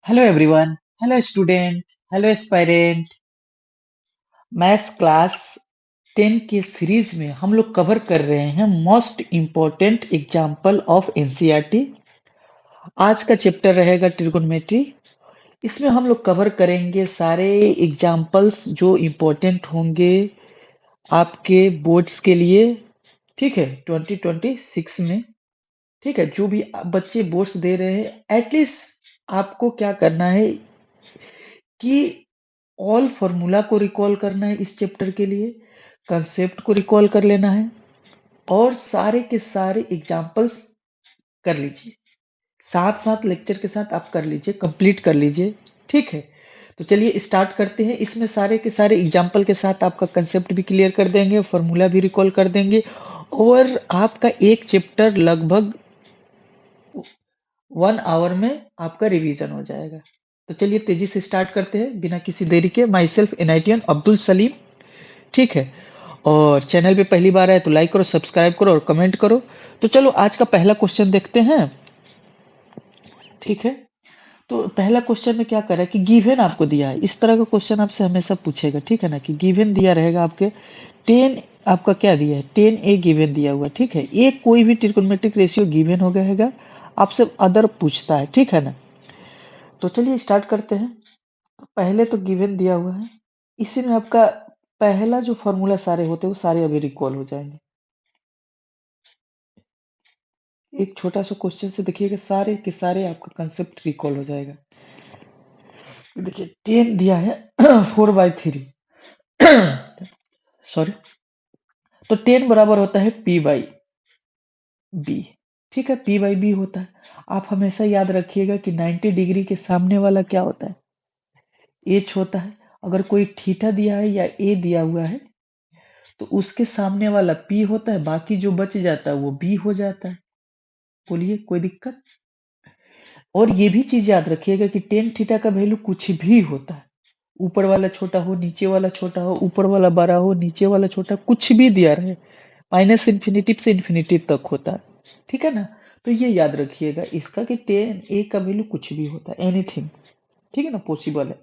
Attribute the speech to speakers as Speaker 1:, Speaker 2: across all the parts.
Speaker 1: Hello everyone, hello student, hello aspirant. Maths class 10 के series में हम लोग कवर कर रहे हैं most important example of NCERT. आज का चैप्टर रहेगा ट्रिगोनोमेट्री। इसमें हम लोग कवर करेंगे सारे एग्जाम्पल्स जो इम्पोर्टेंट होंगे आपके बोर्ड्स के लिए। ठीक है, 2026 में। ठीक है, जो भी बच्चे बोर्ड्स दे रहे हैं एटलीस्ट आपको क्या करना है कि ऑल फॉर्मूला को रिकॉल करना है इस चैप्टर के लिए, कंसेप्ट को रिकॉल कर लेना है और सारे के सारे एग्जाम्पल्स कर लीजिए। साथ साथ लेक्चर के साथ आप कर लीजिए, कंप्लीट कर लीजिए। ठीक है, तो चलिए स्टार्ट करते हैं। इसमें सारे के सारे एग्जाम्पल के साथ आपका कंसेप्ट भी क्लियर कर देंगे, फॉर्मूला भी रिकॉल कर देंगे और आपका एक चैप्टर लगभग 1 आवर में आपका रिवीजन हो जाएगा। तो चलिए तेजी से स्टार्ट करते हैं बिना किसी देरी के। माई सेल्फ एनआईटीएन अब्दुल सलीम। ठीक है, और चैनल पे पहली बार आए तो लाइक करो, सब्सक्राइब करो और कमेंट करो। तो चलो आज का पहला क्वेश्चन देखते हैं। ठीक है, तो पहला क्वेश्चन में क्या कर रहा है कि गिवन आपको दिया है। इस तरह का क्वेश्चन आपसे हमेशा पूछेगा। ठीक है ना, कि गिवन दिया रहेगा आपके 10, आपका क्या दिया है 10a गिवन दिया हुआ। ठीक है, एक कोई भी ट्रिगोनोमेट्रिक रेशियो गिवन हो गया आपसे अदर पूछता है। ठीक है ना, तो चलिए स्टार्ट करते हैं। तो पहले तो गिवन दिया हुआ है, इसी में आपका पहला जो फॉर्मूला सारे होते हैं वो सारे अभी रिकॉल हो जाएंगे। एक छोटा सा क्वेश्चन से देखिएगा सारे के सारे आपका कंसेप्ट रिकॉल हो जाएगा। देखिए 10 दिया है 4/3। सॉरी, तो 10 बराबर होता है P बाई बी। ठीक है, P बाई बी होता है। आप हमेशा याद रखिएगा कि 90 डिग्री के सामने वाला क्या होता है, एच होता है। अगर कोई थीटा दिया है या ए दिया हुआ है तो उसके सामने वाला पी होता है, बाकी जो बच जाता है वो बी हो जाता है। बोलिए कोई दिक्कत? और ये भी चीज याद रखिएगा कि टेन थीटा का वैल्यू कुछ भी होता है, ऊपर वाला छोटा हो, नीचे वाला छोटा हो, ऊपर वाला बड़ा हो, नीचे वाला छोटा, कुछ भी दिया रहे, माइनस इन्फिनिटी से इन्फिनिटी तक होता है। ठीक है ना, तो ये याद रखिएगा इसका कि टेन ए का वैल्यू कुछ भी होता है, एनीथिंग। ठीक है ना, पॉसिबल है।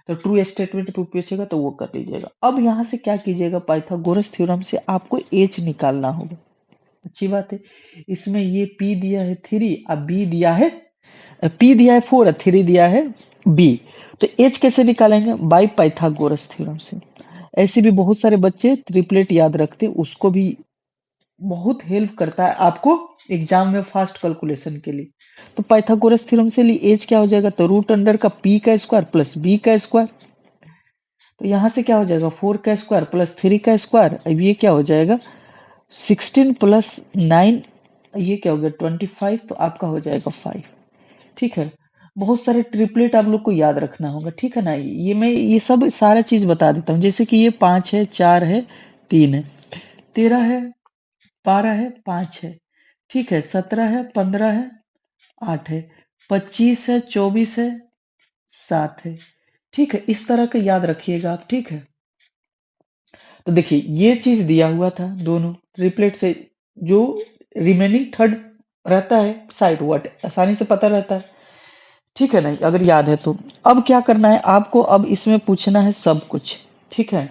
Speaker 1: तो ट्रू स्टेटमेंट पे पूछेगा तो वो कर लीजिएगा। अब यहाँ से क्या कीजिएगा, पाइथागोरस थ्योरम से आपको एच निकालना होगा। अच्छी बात है, इसमें ये पी दिया है 3, अब बी दिया है, पी दिया है 4 और 3 दिया है बी। तो एच कैसे निकालेंगे, बाय पाइथागोरस थ्योरम से। ऐसे भी बहुत सारे बच्चे ट्रिपलेट याद रखते, उसको भी बहुत हेल्प करता है आपको एग्जाम में फास्ट कैलकुलेशन के लिए। तो पाइथागोरस थ्योरम से लिए एच क्या हो जाएगा, तो रूट अंडर का पी का स्क्वायर प्लस बी का स्क्वायर। तो यहां से क्या हो जाएगा, 4 का स्क्वायर प्लस 3 का स्क्वायर। अब ये क्या हो जाएगा, 16 प्लस 9, ये क्या हो गया 25, तो आपका हो जाएगा 5। ठीक है, बहुत सारे ट्रिपलेट आप लोग को याद रखना होगा। ठीक है ना, ये मैं ये सब सारा चीज बता देता हूँ। जैसे कि ये 5 है, 4 है, 3 है, 13 है, 12 है, 5 है। ठीक है, 17 है, 15 है, 8 है, 25 है, 24 है, 7 है। ठीक है, इस तरह का याद रखिएगा आप। ठीक है, तो देखिए ये चीज दिया हुआ था दोनों ट्रिपलेट से, जो रिमेनिंग थर्ड रहता है साइड वर्ड आसानी से पता रहता है। ठीक है ना, अगर याद है तो। अब क्या करना है आपको, अब इसमें पूछना है सब कुछ। ठीक है,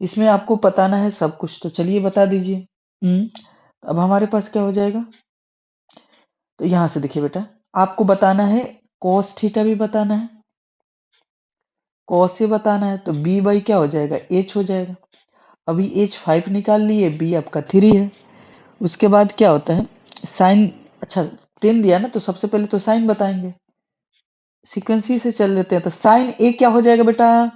Speaker 1: इसमें आपको बताना है सब कुछ, तो चलिए बता दीजिए। अब हमारे पास क्या हो जाएगा, तो यहां से देखिए बेटा, आपको बताना है cos थीटा भी बताना है, cos से बताना है, तो b बाई क्या हो जाएगा, h हो जाएगा। अभी h 5 निकाल लिए, b आपका 3 है। उसके बाद क्या होता है, साइन, अच्छा 10 दिया ना, तो सबसे पहले तो साइन बताएंगे, सीक्वेंसी से चल लेते हैं। तो साइन ए क्या हो जाएगा बेटा,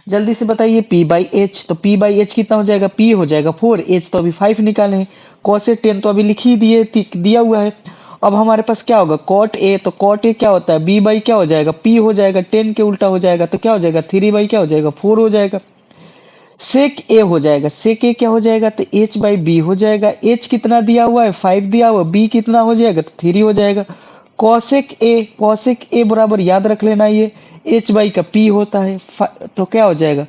Speaker 1: जल्दी से बताइए, पी बाई एच। तो पी बाई एच कितना हो जाएगा, पी हो जाएगा 4, एच तो अभी 5 निकाले, कॉस 10 तो अभी लिख ही दिए, दिया हुआ है। अब हमारे पास क्या होगा, कॉट ए, तो कॉट ए क्या होता है, बी बाई क्या हो जाएगा, पी हो जाएगा, 10 के उल्टा हो जाएगा, तो क्या हो जाएगा 3 बाई क्या हो जाएगा 4 हो जाएगा। सेक ए हो जाएगा, सेक ए क्या हो जाएगा, तो एच बाई बी हो जाएगा। एच कितना दिया हुआ है 5 दिया हुआ, बी कितना हो जाएगा, तो 3 हो जाएगा। कॉसेक ए, कॉसेक ए बराबर याद रख लेना, ये एच बाई का पी होता है, तो क्या हो जाएगा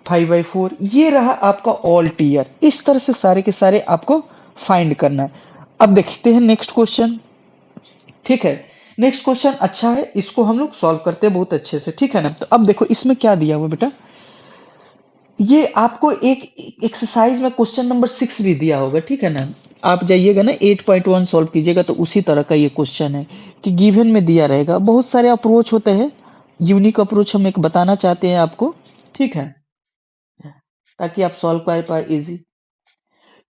Speaker 1: 5/4। ये रहा आपका ऑल टीयर। इस तरह से सारे के सारे आपको फाइंड करना है। अब देखते हैं नेक्स्ट क्वेश्चन। ठीक है, नेक्स्ट क्वेश्चन अच्छा है, इसको हम लोग सॉल्व करते हैं बहुत अच्छे से, ठीक है ना। तो अब देखो इसमें क्या दिया हुआ बेटा, ये आपको एक एक्सरसाइज में क्वेश्चन नंबर 6 भी दिया होगा, ठीक है ना। आप जाइएगा ना 8.1 सॉल्व कीजिएगा तो उसी तरह का ये क्वेश्चन है कि गिवन में दिया रहेगा, बहुत सारे अप्रोच होते हैं, यूनिक अप्रोच हम एक बताना चाहते हैं आपको, ठीक है, ताकि आप सॉल्व कर पाए इजी।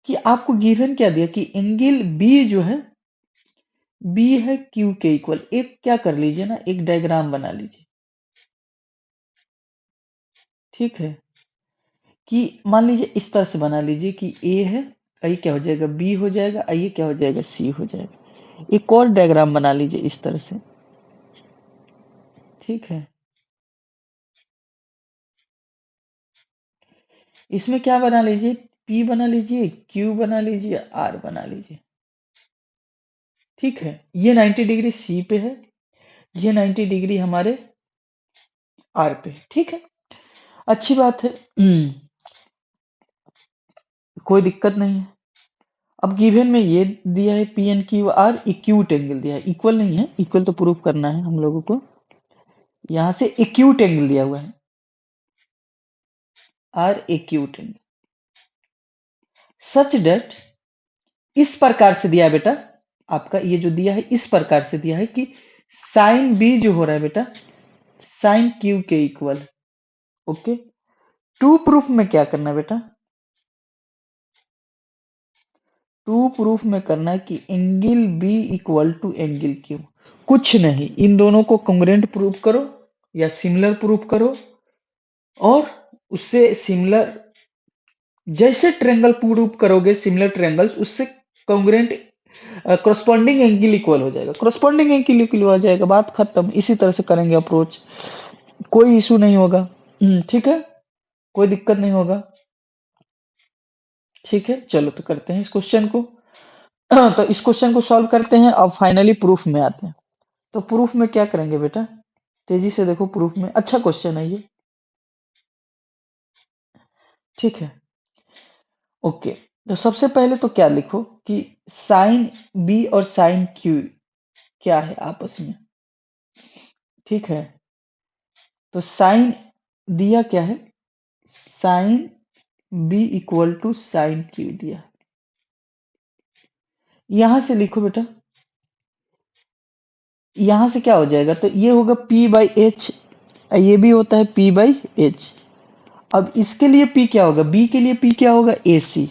Speaker 1: कि आपको गिवन क्या दिया कि एंगल बी जो है, बी है क्यू के इक्वल, एक क्या कर लीजिए ना, एक डायग्राम बना लीजिए, ठीक है। कि मान लीजिए इस तरह से बना लीजिए कि ए है, ये क्या हो जाएगा, बी हो जाएगा, ये क्या हो जाएगा, सी हो जाएगा। एक और डायग्राम बना लीजिए इस तरह से, ठीक है। इसमें क्या बना लीजिए, पी बना लीजिए, क्यू बना लीजिए, आर बना लीजिए, ठीक है। ये 90 डिग्री सी पे है, ये 90 डिग्री हमारे आर पे है, ठीक है, अच्छी बात है। कोई दिक्कत नहीं है। अब गिवन में ये दिया है p n q r, acute angle दिया है, इक्वल नहीं है, इक्वल तो प्रूफ करना है हम लोगों को, यहां से इक्यूट एंगल दिया हुआ है, are acute angle, such that, इस प्रकार से दिया है बेटा, आपका ये जो दिया है इस प्रकार से दिया है कि साइन बी जो हो रहा है बेटा, साइन क्यू के इक्वल, ओके। टू प्रूफ में क्या करना है बेटा, टू प्रूफ में करना है कि angle B equal to angle Q, कुछ नहीं, इन दोनों को कॉन्ग्रुएंट प्रूफ करो या सिमिलर प्रूफ करो, और उससे सिमिलर, जैसे ट्रेंगल प्रूफ करोगे सिमिलर ट्रेंगल्स, उससे कॉन्ग्रुएंट करस्पॉन्डिंग एंगल इक्वल हो जाएगा, करस्पॉन्डिंग एंगल इक्वल हो जाएगा, बात खत्म। इसी तरह से करेंगे अप्रोच, कोई इशू नहीं होगा, ठीक है, कोई दिक्कत नहीं होगा, ठीक है। चलो तो करते हैं इस क्वेश्चन को। तो इस क्वेश्चन को सॉल्व करते हैं, अब फाइनली प्रूफ में आते हैं। तो प्रूफ में क्या करेंगे बेटा, तेजी से देखो, प्रूफ में अच्छा क्वेश्चन है ये, ठीक है, ओके। तो सबसे पहले तो क्या लिखो कि साइन बी और साइन क्यू क्या है आपस में, ठीक है। तो साइन दिया क्या है, sine B equal to sine Q दिया, यहां से लिखो बेटा, यहां से क्या हो जाएगा, तो ये होगा P बाई एच, ये भी होता है P बाई एच। अब इसके लिए P क्या होगा, B के लिए P क्या होगा, AC,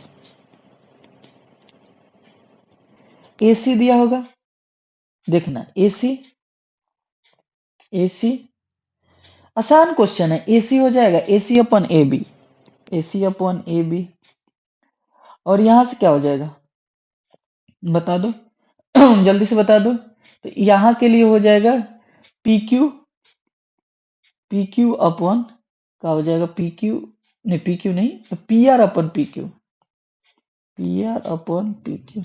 Speaker 1: AC दिया होगा, देखना AC, AC, आसान क्वेश्चन है, AC हो जाएगा AC अपन AB, AC अपन AB, और यहां से क्या हो जाएगा, बता दो, जल्दी से बता दो। तो यहां के लिए हो जाएगा PQ, PQ अपन क्या हो जाएगा, PQ नहीं, PQ नहीं, PR अपन PQ, PR अपन PQ,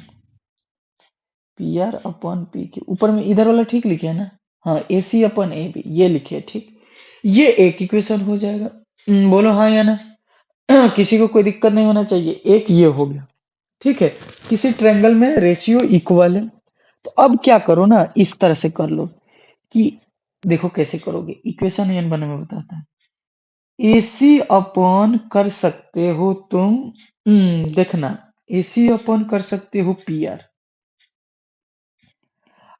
Speaker 1: PR अपन PQ, ऊपर में इधर वाला ठीक लिखे है ना, हाँ, AC अपन AB ये लिखे है, ठीक। ये एक इक्वेशन हो जाएगा, बोलो हाँ या ना। किसी को कोई दिक्कत नहीं होना चाहिए, एक ये हो गया, ठीक है। किसी ट्रायंगल में रेशियो इक्वल है, तो अब क्या करो ना, इस तरह से कर लो कि, देखो कैसे करोगे, इक्वेशन एन बने में बताता है, AC अपॉन कर सकते हो तुम, देखना, AC अपॉन कर सकते हो PR,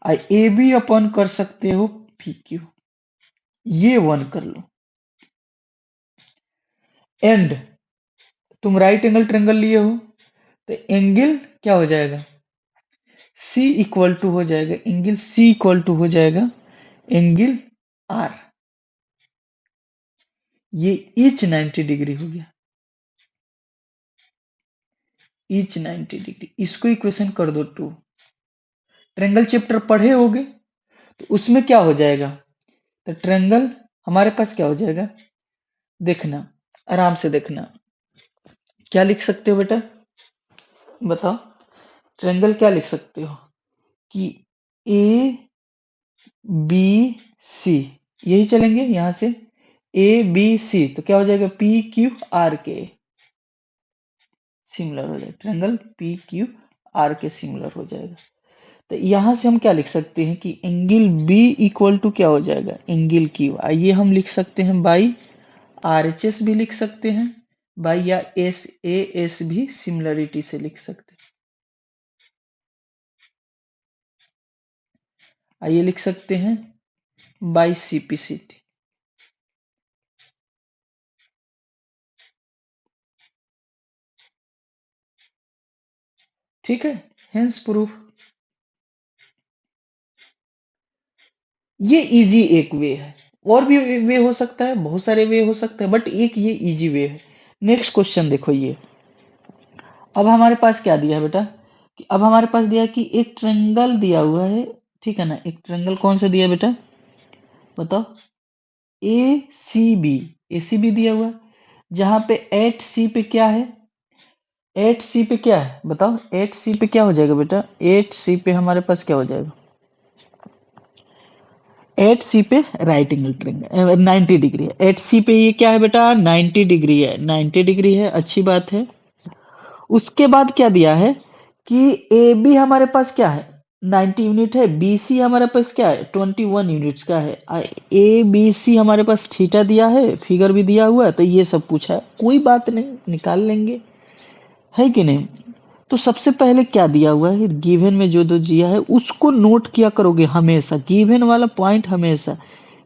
Speaker 1: और AB अपॉन कर सकते हो PQ, ये वन कर लो, एंड तुम राइट एंगल ट्रायंगल लिए हो, तो एंगल क्या हो जाएगा, C इक्वल टू हो जाएगा, एंगल C इक्वल टू हो जाएगा एंगल R, ये ईच 90 डिग्री हो गया, ईच 90 डिग्री, इसको इक्वेशन कर दो 2। ट्रायंगल चैप्टर पढ़े होगे, तो उसमें क्या हो जाएगा, तो ट्रायंगल हमारे पास क्या हो जाएगा, देखना, आराम से देखना, क्या लिख सकते हो बेटा, बताओ, ट्रायंगल क्या लिख सकते हो कि ए बी सी, यही चलेंगे यहां से, ए बी सी, तो क्या हो जाएगा, पी क्यू आर के, सिमिलर हो जाएगा, ट्रायंगल पी क्यू आर के सिमिलर हो जाएगा। तो यहां से हम क्या लिख सकते हैं कि एंगल बी इक्वल टू क्या हो जाएगा, एंगल क्यू। आइए हम लिख सकते हैं बाई आरएचएस भी लिख सकते हैं, बाई या एस ए एस भी सिमिलरिटी से लिख सकते हैं। आइए लिख सकते हैं बाई सीपीसीटी। ठीक है, हेंस प्रूफ। ये इजी एक वे है, और भी वे हो सकता है, बहुत सारे वे हो सकते हैं, बट एक ये इजी वे है। नेक्स्ट क्वेश्चन देखो ये। अब हमारे पास क्या दिया है बेटा, कि अब हमारे पास दिया है कि एक ट्रायंगल दिया हुआ है, ठीक है ना। एक ट्रायंगल कौन सा दिया है बेटा, बताओ, ए सी बी। ए सी बी दिया हुआ है, जहां पे एट सी पे क्या है, एट सी पे क्या है बताओ, एट सी पे क्या हो जाएगा बेटा, एट सी पे हमारे पास क्या हो जाएगा, एट सी पे राइट एंगल ट्रायंगल 90 डिग्री है। एट सी पे ये क्या है बेटा, 90 डिग्री है, 90 डिग्री है, अच्छी बात है। उसके बाद क्या दिया है कि ए बी हमारे पास क्या है, 90 यूनिट है, बी सी हमारे पास क्या है, 21 यूनिट्स का है। ए बी सी हमारे पास थीटा दिया है, फिगर भी दिया हुआ है, तो ये सब पूछा है, कोई बात नहीं, निकाल लेंगे, है कि नहीं। तो सबसे पहले क्या दिया हुआ है, गिवन में जो जो दिया है उसको नोट किया करोगे हमेशा, गिवन वाला पॉइंट हमेशा,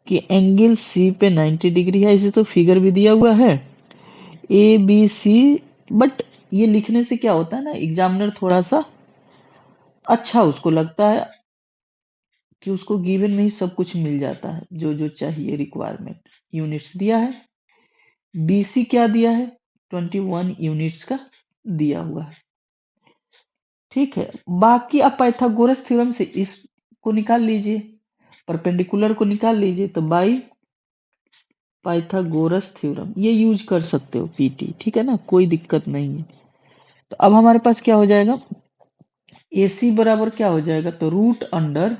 Speaker 1: कि एंगल सी पे 90 डिग्री है, इसे तो फिगर भी दिया हुआ है, ए बी सी। बट ये लिखने से क्या होता है ना, एग्जामिनर थोड़ा सा अच्छा उसको लगता है कि उसको गिवन में ही सब कुछ मिल जाता है, जो जो चाहिए रिक्वायरमेंट। यूनिट्स दिया है, बीसी क्या दिया है, 21 यूनिट्स का दिया हुआ है, ठीक है। बाकी आप पाइथागोरस थ्योरम से इसको निकाल लीजिए, परपेंडिकुलर को निकाल लीजिए, तो बाई पाइथागोरस थ्योरम ये यूज कर सकते हो पीटी, ठीक है ना, कोई दिक्कत नहीं है। तो अब हमारे पास क्या हो जाएगा, AC बराबर क्या हो जाएगा, तो रूट अंडर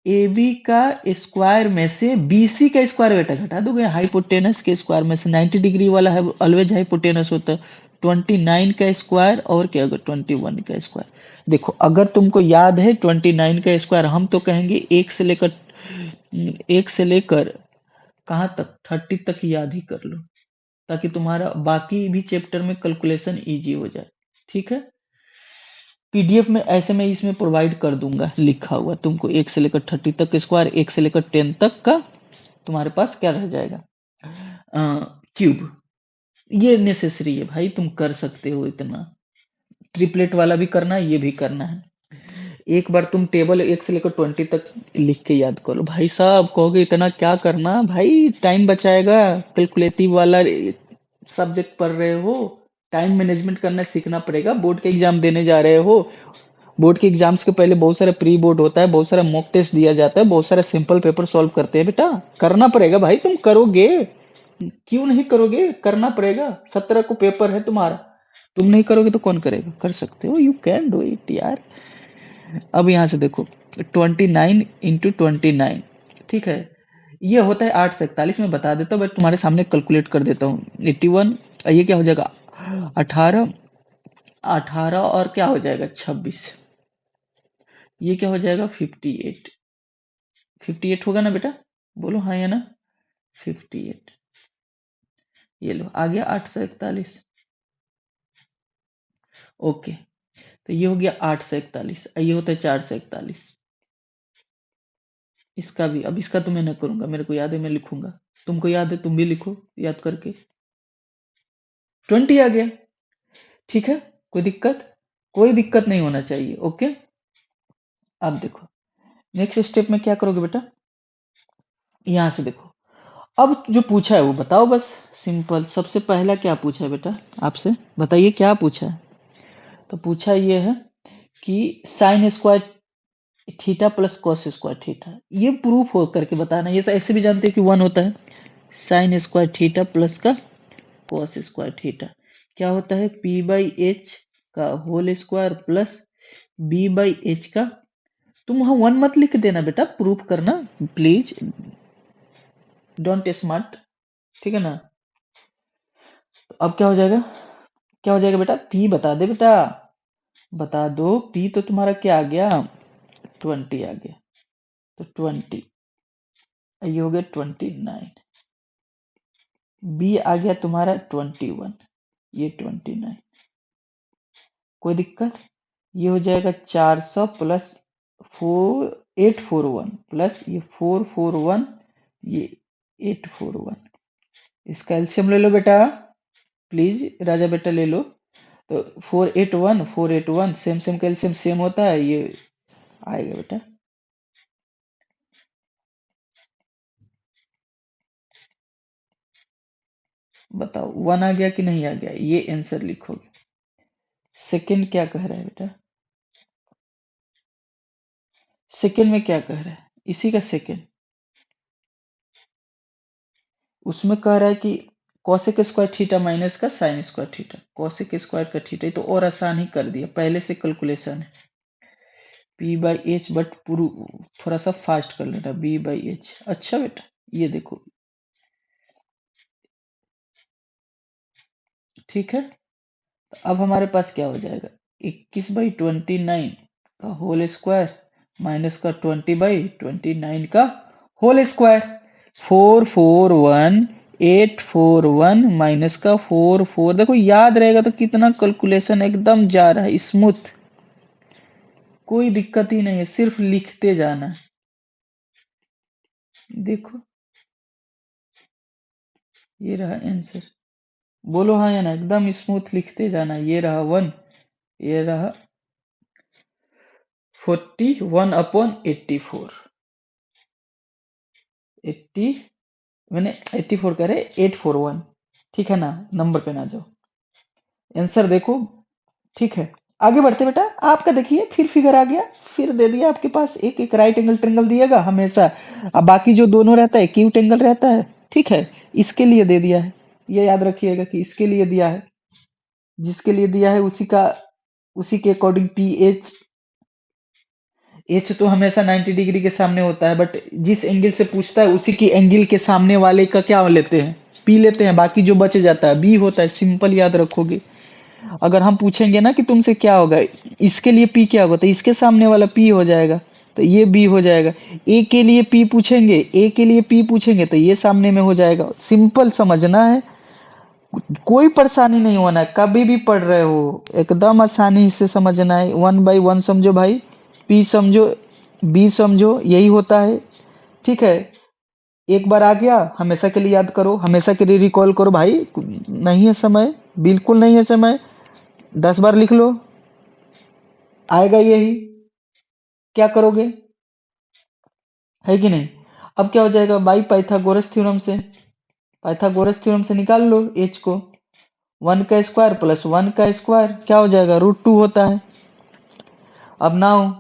Speaker 1: AB का स्क्वायर में से BC का स्क्वायर बेटा घटा दोगे, हाइपोटेनस के स्क्वायर में से, 90 डिग्री वाला है ऑलवेज हाइपोटेनस होता है, 29 का स्क्वायर और क्या होगा, 21 का स्क्वायर। देखो अगर तुमको याद है 29 का स्क्वायर, हम तो कहेंगे एक से लेकर कहाँ तक, 30 तक याद ही कर लो, ताकि तुम्हारा बाकी भी चैप्टर में कैलकुलेशन इजी हो जाए, ठीक है। पीडीएफ में ऐसे मैं इसमें प्रोवाइड कर दूंगा लिखा हुआ तुमको, एक से लेकर 30 तक का स्क्वायर, एक से लेकर 10 तक का तुम्हारे पास क्या रह जाएगा, क्यूब। ये नेसेसरी है भाई, तुम कर सकते हो इतना, ट्रिपलेट वाला भी करना है, ये भी करना है। एक बार तुम टेबल एक से लेकर 20 तक लिख के याद करो भाई साहब, कहोगे इतना क्या करना भाई, टाइम बचाएगा, कैलकुलेटिव वाला सब्जेक्ट पढ़ रहे हो, टाइम मैनेजमेंट करना सीखना पड़ेगा, बोर्ड के एग्जाम देने जा रहे हो। बोर्ड के एग्जाम्स के पहले बहुत सारा प्री बोर्ड होता है, बहुत सारा मॉक टेस्ट दिया जाता है, बहुत सारा सिंपल पेपर सॉल्व करते हैं बेटा, करना पड़ेगा भाई, तुम करोगे, क्यों नहीं करोगे, करना पड़ेगा, 17 को पेपर है तुम्हारा, तुम नहीं करोगे तो कौन करेगा, कर सकते हो, यू कैन डू इट यार। अब यहाँ से देखो 29 इंटू 29, ठीक है, ये होता है 8 से 41, में बता देता हूँ, बट तुम्हारे सामने कैलकुलेट कर देता हूँ, 81, ये क्या हो जाएगा 18, 18 और क्या हो जाएगा 26, ये क्या हो जाएगा 58, 58 होगा ना बेटा, बोलो हाँ या ना, 58, ये लो आ गया 8 से 41, ओके। तो ये हो गया 8 से 41, ये होता है 4 से 41, इसका भी, अब इसका तो मैं न करूंगा, मेरे को याद है मैं लिखूंगा, तुमको याद है तुम भी लिखो याद करके, 20 आ गया, ठीक है, कोई दिक्कत, कोई दिक्कत नहीं होना चाहिए, ओके। अब देखो नेक्स्ट स्टेप में क्या करोगे बेटा, यहां से देखो, अब जो पूछा है वो बताओ बस, सिंपल। सबसे पहला क्या पूछा है बेटा आपसे, बताइए क्या पूछा है, तो पूछा ये है कि sign square theta plus cos square theta, ये प्रूफ हो करके बताना, ये तो ऐसे भी जानते हैं कि 1 होता है, साइन स्क्वायर थीटा प्लस का कॉस स्क्वायर थीटा क्या होता है, पी बाई एच का whole square plus B by H का, तुम वहां 1 मत लिख देना बेटा, प्रूफ करना प्लीज, डोंट स्मार्ट, ठीक है ना। तो अब क्या हो जाएगा, क्या हो जाएगा बेटा, पी बता दे बेटा, बता दो, पी तो तुम्हारा क्या आ गया, 20 आ गया, तो 20 ये हो गया 29। बी आ गया तुम्हारा 21, ये 29। कोई दिक्कत? ये हो जाएगा 400 प्लस 841 प्लस ये 441, ये 841। इसका एलसीएम ले लो बेटा, प्लीज राजा बेटा ले लो। तो 481 सेम सेम का एलसीएम सेम होता है, ये आएगा बेटा। बताओ 1 आ गया कि नहीं आ गया? ये आंसर लिखोगे। सेकंड क्या कह रहा है बेटा? सेकंड में क्या कह रहा है? इसी का सेकंड, उसमें कह रहा है कि कोसेक स्क्वायर थीटा माइनस का sine square theta, cosec square का थीटा। तो और आसान ही कर दिया, पहले से कैलकुलेशन है। पी बाई एच, बट थोड़ा सा फास्ट कर लेना, बी बाई एच। अच्छा बेटा, ये देखो, ठीक है। तो अब हमारे पास क्या हो जाएगा? 21/29 का होल स्क्वायर माइनस का 20/29 का होल स्क्वायर। 441 माइनस का 44। देखो याद रहेगा तो कितना कैलकुलेशन एकदम जा रहा है स्मूथ, कोई दिक्कत ही नहीं है, सिर्फ लिखते जाना है। देखो ये रहा आंसर, बोलो हाँ या ना, एकदम स्मूथ लिखते जाना। ये रहा 1, ये रहा 41/84। 80, मैंने 84 करे, 841। ठीक है ना, नंबर पे ना जाओ, आंसर देखो। ठीक है, आगे बढ़ते बेटा। आपका देखिए फिर फिगर आ गया, फिर दे दिया आपके पास एक एक राइट एंगल ट्रेंगल दिएगा हमेशा। अब बाकी जो दोनों रहता है एक्यूट एंगल रहता है, ठीक है। इसके लिए दे दिया है, ये याद रखिएगा कि इसके लिए दिया है, जिसके लिए दिया है उसी के अकॉर्डिंग पी एच। एच तो हमेशा 90 डिग्री के सामने होता है, बट जिस एंगल से पूछता है उसी की एंगल के सामने वाले का क्या लेते हैं, पी लेते हैं, बाकी जो बच जाता है बी होता है। सिंपल याद रखोगे। अगर हम पूछेंगे ना कि तुमसे क्या होगा, इसके लिए पी क्या होगा, तो इसके सामने वाला पी हो जाएगा, तो ये बी हो जाएगा। ए के लिए पी पूछेंगे, ए के लिए पी पूछेंगे तो ये सामने में हो जाएगा। सिंपल समझना है, कोई परेशानी नहीं होना है, कभी भी पढ़ रहे हो एकदम आसानी से समझना है। 1/1 समझो भाई, पी समझो, बी समझो, यही होता है। ठीक है, एक बार आ गया, हमेशा के लिए याद करो, हमेशा के लिए रिकॉल करो भाई। नहीं है समय, बिल्कुल नहीं है समय। 10 बार लिख लो, आएगा यही। क्या करोगे, है कि नहीं? अब क्या हो जाएगा भाई, पाइथागोरस थ्योरम से निकाल लो एच को। 1 का स्क्वायर प्लस 1 का स्क्वायर क्या हो जाएगा, √2 होता है। अब नाउ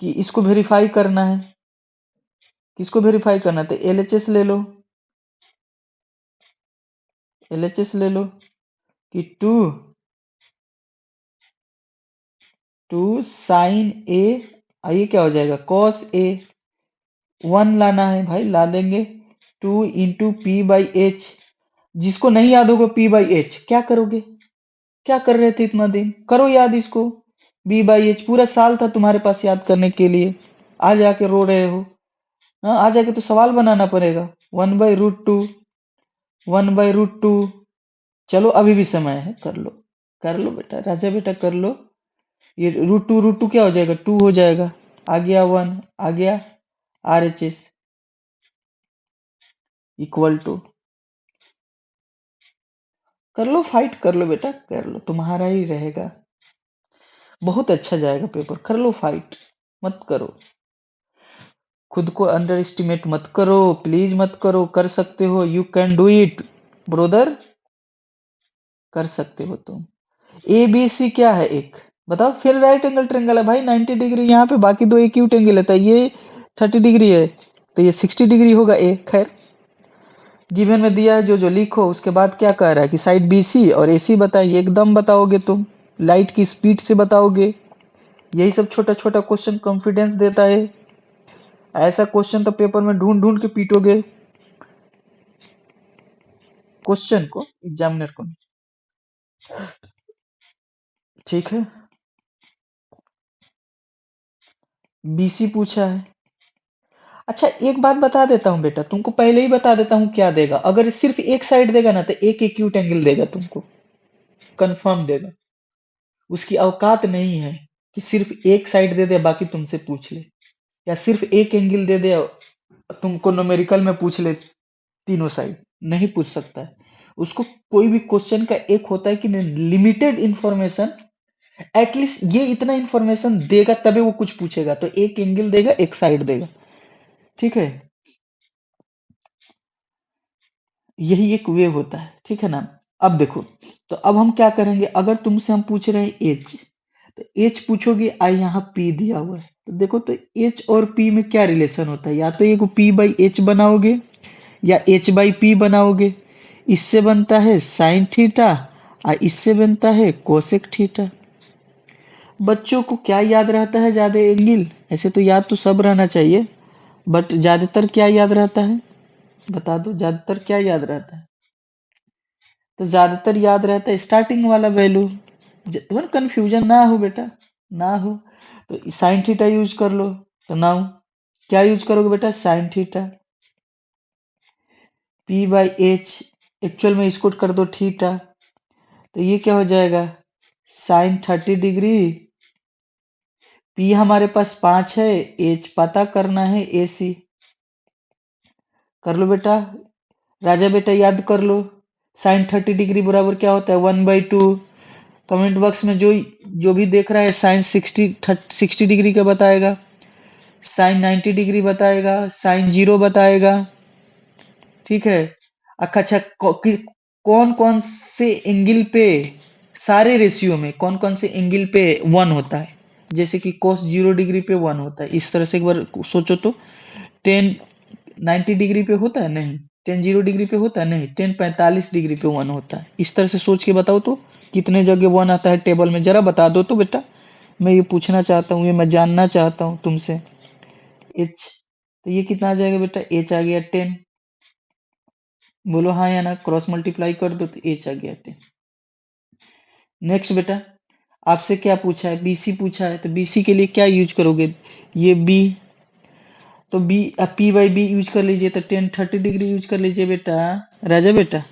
Speaker 1: कि इसको वेरीफाई करना है, किसको वेरीफाई करना है, तो एलएचएस ले लो, एलएचएस ले लो कि 2 साइन ए, ये क्या हो जाएगा, कॉस ए। 1 लाना है भाई, ला देंगे। 2 इंटू पी बाई एच, जिसको नहीं याद होगा पी बाई एच क्या करोगे? क्या कर रहे थे इतना दिन, करो याद इसको। बी बाई एच पूरा साल था तुम्हारे पास याद करने के लिए, आज आके रो रहे हो। हाँ, आ जाके तो सवाल बनाना पड़ेगा। 1/√2, 1/√2। चलो अभी भी समय है, कर लो, कर लो बेटा, राजा बेटा कर लो। ये √2 क्या हो जाएगा, 2 हो जाएगा। आ गया 1, आ गया RHS इक्वल टू। कर लो, फाइट कर लो बेटा, कर लो, तुम्हारा ही रहेगा, बहुत अच्छा जाएगा पेपर। कर लो फाइट, मत करो, खुद को अंडर एस्टिमेट मत करो, प्लीज मत करो। कर सकते हो, you can do it brother, कर सकते हो तुम। ए बी सी क्या है, एक बताओ। फिर राइट एंगल ट्रेंगल है भाई, 90 डिग्री यहाँ पे, बाकी दो एक्यूट एंगल है, तो ये 30 डिग्री है, तो ये 60 डिग्री होगा ए। खैर, गिवन में दिया है जो जो लिखो। उसके बाद क्या कह रहा है कि साइड बी सी और ए सी बताइए, एकदम बताओगे तुम, लाइट की स्पीड से बताओगे। यही सब छोटा छोटा क्वेश्चन कॉन्फिडेंस देता है। ऐसा क्वेश्चन तो पेपर में ढूंढ ढूंढ के पीटोगे, क्वेश्चन को, एग्जामिनर को। ठीक है, BC पूछा है। अच्छा एक बात बता देता हूँ बेटा, तुमको पहले ही बता देता हूँ क्या देगा। अगर सिर्फ एक साइड देगा ना तो एक एक्यूट एंगल देगा तुमको, कंफर्म देगा। उसकी औकात नहीं है कि सिर्फ एक साइड दे दे बाकी तुमसे पूछ ले, या सिर्फ एक एंगल दे दे तुमको न्यूमेरिकल में पूछ ले तीनों साइड। नहीं पूछ सकता है उसको। कोई भी क्वेश्चन का एक होता है कि लिमिटेड इंफॉर्मेशन, एटलीस्ट ये इतना इंफॉर्मेशन देगा तभी वो कुछ पूछेगा। तो एक एंगल देगा, एक साइड देगा, ठीक है। यही एक वे होता है, ठीक है ना। अब देखो, तो अब हम क्या करेंगे, अगर तुमसे हम पूछ रहे हैं एच, तो एच पूछोगे, आई यहाँ पी दिया हुआ है, तो देखो तो एच और पी में क्या रिलेशन होता है। या तो एक पी बाई एच बनाओगे या एच बाई पी बनाओगे। इससे बनता है साइन थीटा और इससे बनता है कोसेक थीटा। बच्चों को क्या याद रहता है ज्यादा, एंगल? ऐसे तो याद तो सब रहना चाहिए, बट ज्यादातर क्या याद रहता है, बता दो ज्यादातर क्या याद रहता है। तो ज्यादातर याद रहता है स्टार्टिंग वाला वैल्यू। तुम्हें कंफ्यूजन ना हो बेटा, ना हो, तो साइन थीटा यूज कर लो। तो नाउ क्या यूज करोगे बेटा, sine theta. P by H, actual में इसको कर दो थीटा, तो ये क्या हो जाएगा, साइन 30 डिग्री। पी हमारे पास 5 है, एच पता करना है, AC कर लो बेटा। राजा बेटा याद कर लो, साइन 30 डिग्री बराबर क्या होता है, 1/2। कमेंट बॉक्स में जो भी देख रहा है साइन 60 डिग्री का बताएगा, साइन 90 डिग्री बताएगा, साइन 0 बताएगा, ठीक है। अच्छा अच्छा, कौन कौन से एंगल पे, सारे रेशियो में कौन कौन से एंगल पे 1 होता है। जैसे कि cos 0 डिग्री पे 1 होता है, इस तरह से एक बार सोचो तो। 10 90 डिग्री पे होता है नहीं, 10 0 डिग्री पे होता है नहीं, 10 45 डिग्री पे 1 होता है। इस तरह से सोच के बताओ तो कितने जगह 1 आता है टेबल में, जरा बता दो तो बेटा। मैं ये पूछना चाहता हूँ, ये मैं जानना चाहता हूँ तुमसे। एच, तो ये कितना आ जाएगा बेटा, एच आ गया 10। बोलो हाँ या ना, क्रॉस मल्टीप्लाई कर दो तो एच आ गया 10। नेक्स्ट बेटा, आपसे क्या पूछा है, BC पूछा है, तो BC के लिए क्या यूज करोगे, ये B, तो B, P by B use कर लीजिए, तो 10 30 डिग्री यूज कर लीजिए बेटा। राजा बेटा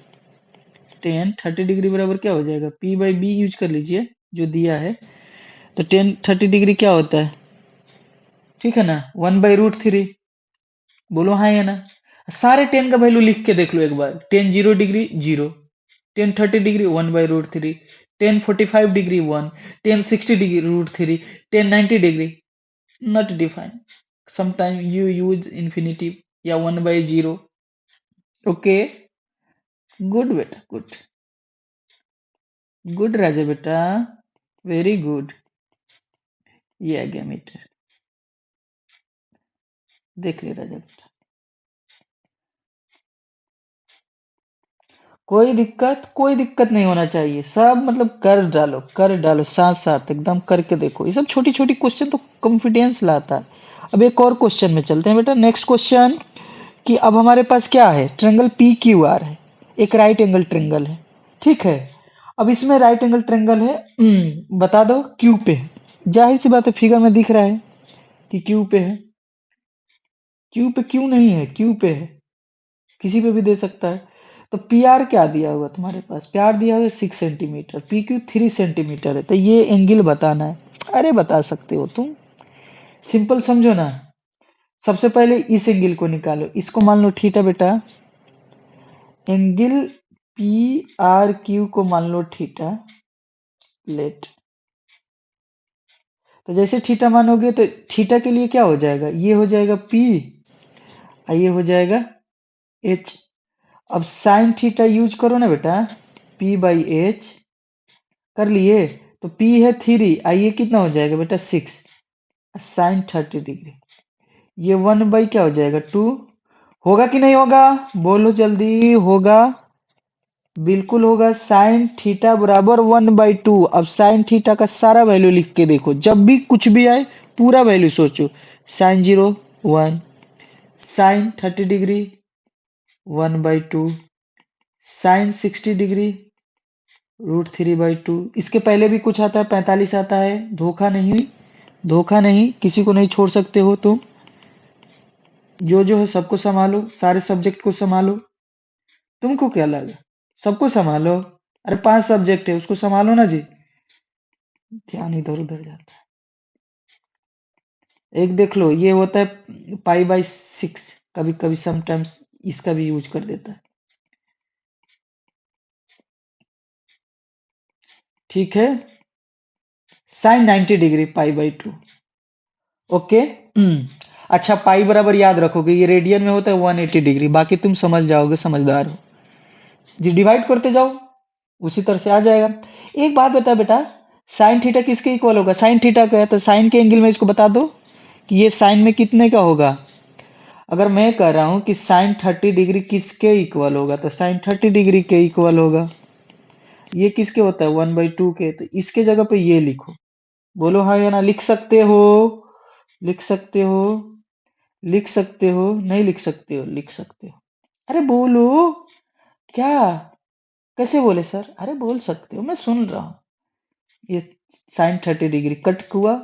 Speaker 1: 10 30 डिग्री बराबर क्या हो जाएगा, पी बाई बी यूज कर लीजिए जो दिया है। तो 10 30 डिग्री क्या होता है, ठीक है ना, 1/√3। बोलो हाँ या ना। सारे 10 का वैल्यू लिख के देख लो एक बार, 10 0 degree 0, 10 30 degree 1/√3, 10 45 degree 1, 10 60 degree √3, 10 90 degree not defined. Sometimes you use infinitive या 1/0। ओके, गुड बेटा, गुड, गुड राजा बेटा, वेरी गुड। ये आ गया मीटर, देख ले राजा बेटा। कोई दिक्कत नहीं होना चाहिए, सब मतलब कर डालो साथ साथ एकदम करके देखो। ये सब छोटी छोटी क्वेश्चन तो कॉन्फिडेंस लाता है। अब एक और क्वेश्चन में चलते हैं बेटा, नेक्स्ट क्वेश्चन। कि अब हमारे पास क्या है, ट्रेंगल PQR है, एक राइट एंगल ट्रेंगल है, ठीक है। अब इसमें राइट एंगल ट्रेंगल है, बता दो क्यू पे है। जाहिर सी बात है, फिगर में दिख रहा है कि क्यू पे है। क्यू पे क्यों नहीं है, क्यू पे है, किसी पे भी दे सकता है। तो PR क्या दिया हुआ तुम्हारे पास, PR दिया हुआ है 6 सेंटीमीटर, PQ 3 सेंटीमीटर है, तो ये एंगल बताना है। अरे बता सकते हो तुम, सिंपल समझो ना। सबसे पहले इस एंगल को निकालो, इसको मान लो थीटा बेटा। एंगल PRQ को मान लो थीटा, लेट। तो जैसे थीटा मानोगे तो थीटा के लिए क्या हो जाएगा, ये हो जाएगा P और ये हो जाएगा H। अब साइन थीटा यूज करो ना बेटा, P/H कर लिए, तो P है 3, ये कितना हो जाएगा बेटा 6, साइन 30 डिग्री। ये 1 बाई क्या हो जाएगा 2, होगा कि नहीं होगा, बोलो जल्दी, होगा, बिल्कुल होगा। साइन थीटा बराबर 1/2। अब साइन थीटा का सारा वैल्यू लिख के देखो, जब भी कुछ भी आए पूरा वैल्यू सोचो। Sine 0 1, sine 30 degree 1/2, sine 60 degree √3/2। इसके पहले भी कुछ आता है, 45 आता है, धोखा नहीं हुई, धोखा नहीं, किसी को नहीं छोड़ सकते हो तुम। जो है सबको संभालो, सारे सब्जेक्ट को संभालो। तुमको क्या लगा, सबको संभालो? अरे 5 सब्जेक्ट है, उसको संभालो ना जी। ध्यान इधर उधर जाता है। एक देख लो, ये होता है π/6, कभी कभी समटाइम्स इसका भी यूज कर देता है। ठीक है, sin 90 डिग्री π/2। ओके। अच्छा, पाई बराबर याद रखोगे, ये रेडियन में होता है 180 डिग्री, बाकी तुम समझ जाओगे, समझदार हो जी। डिवाइड करते जाओ, उसी तरह से आ जाएगा। एक बात बता बेटा, साइन थीटा किसके इक्वल होगा? साइन थीटा का है तो साइन के एंगल में इसको बता दो कि ये साइन में कितने का होगा। अगर मैं कह रहा हूं कि साइन 30 डिग्री किसके इक्वल होगा, तो साइन 30 डिग्री के इक्वल होगा। ये किसके होता है? 1/2 के। तो इसके जगह पे ये लिखो। बोलो हाँ या ना। लिख सकते हो, लिख सकते हो, लिख सकते हो, नहीं लिख सकते हो, लिख सकते हो। अरे बोलो, क्या, कैसे बोले सर? अरे बोल सकते हो, मैं सुन रहा हूँ। ये साइन 30 डिग्री कट हुआ,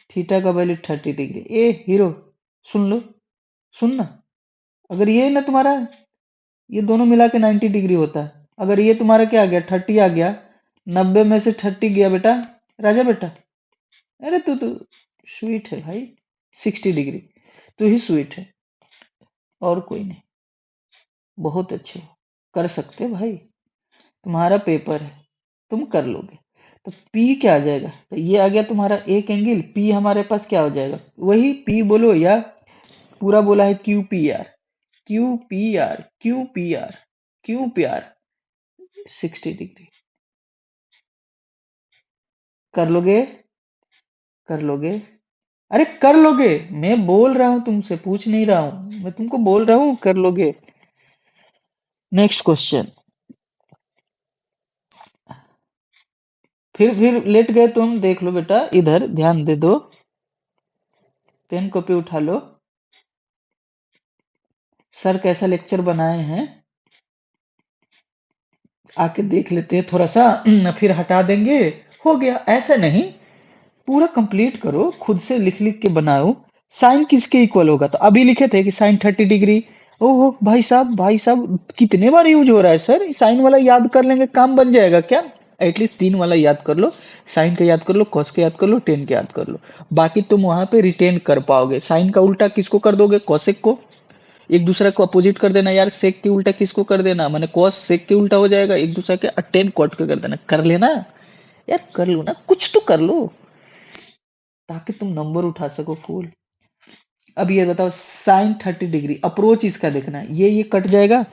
Speaker 1: थीटा का वैल्यू 30 डिग्री। ए हीरो, सुन लो, सुनना। अगर ये ना तुम्हारा, ये दोनों मिला के 90 डिग्री होता है। अगर ये तुम्हारा क्या आ गया, 30 आ गया, 90 में से 30 गया बेटा, राजा बेटा। अरे तू स्वीट है भाई, 60 डिग्री। तू ही स्वीट है, और कोई नहीं। बहुत अच्छे हो, कर सकते हो भाई, तुम्हारा पेपर है, तुम कर लोगे। तो P क्या आ जाएगा? तो ये आ गया तुम्हारा एक एंगल। P हमारे पास क्या हो जाएगा? वही P बोलो, या पूरा बोला है QPR, QPR, QPR, QPR 60 degree. कर लोगे, कर लोगे, अरे कर लोगे। मैं बोल रहा हूं तुमसे, पूछ नहीं रहा हूं, मैं तुमको बोल रहा हूं कर लोगे। Next question. फिर लेट गए तुम, देख लो बेटा, इधर ध्यान दे दो, पेन कॉपी उठा लो। सर कैसा लेक्चर बनाए हैं, आके देख लेते हैं थोड़ा सा, फिर हटा देंगे। हो गया, ऐसा नहीं, पूरा कंप्लीट करो, खुद से लिख लिख के बनाओ। साइन किसके इक्वल होगा? तो अभी लिखे थे कि साइन 30 डिग्री। ओहो भाई साहब, भाई साहब, कितने बार यूज हो रहा है सर? साइन वाला याद कर लेंगे, काम बन जाएगा क्या? एटलीस्ट 3 वाला याद कर लो, साइन का याद कर लो, कॉस का याद कर लो, टेन का याद कर लो। बाकी तुम वहां पे रिटेन कर पाओगे। साइन का उल्टा किसको कर दोगे? कॉसेक को। एक दूसरे को अपोजिट कर देना यार, सेक के उल्टा किसको कर देना? माने कॉस सेक के उल्टा हो जाएगा, एक दूसरे के टेन कॉट के कर देना। कर लेना यार, कर लो ना, कुछ तो कर लो, ताकि तुम नंबर उठा सको फुल। अब ये बताओ, साइन 30 डिग्री अप्रोच इसका देखना है, ये कट जाएगा,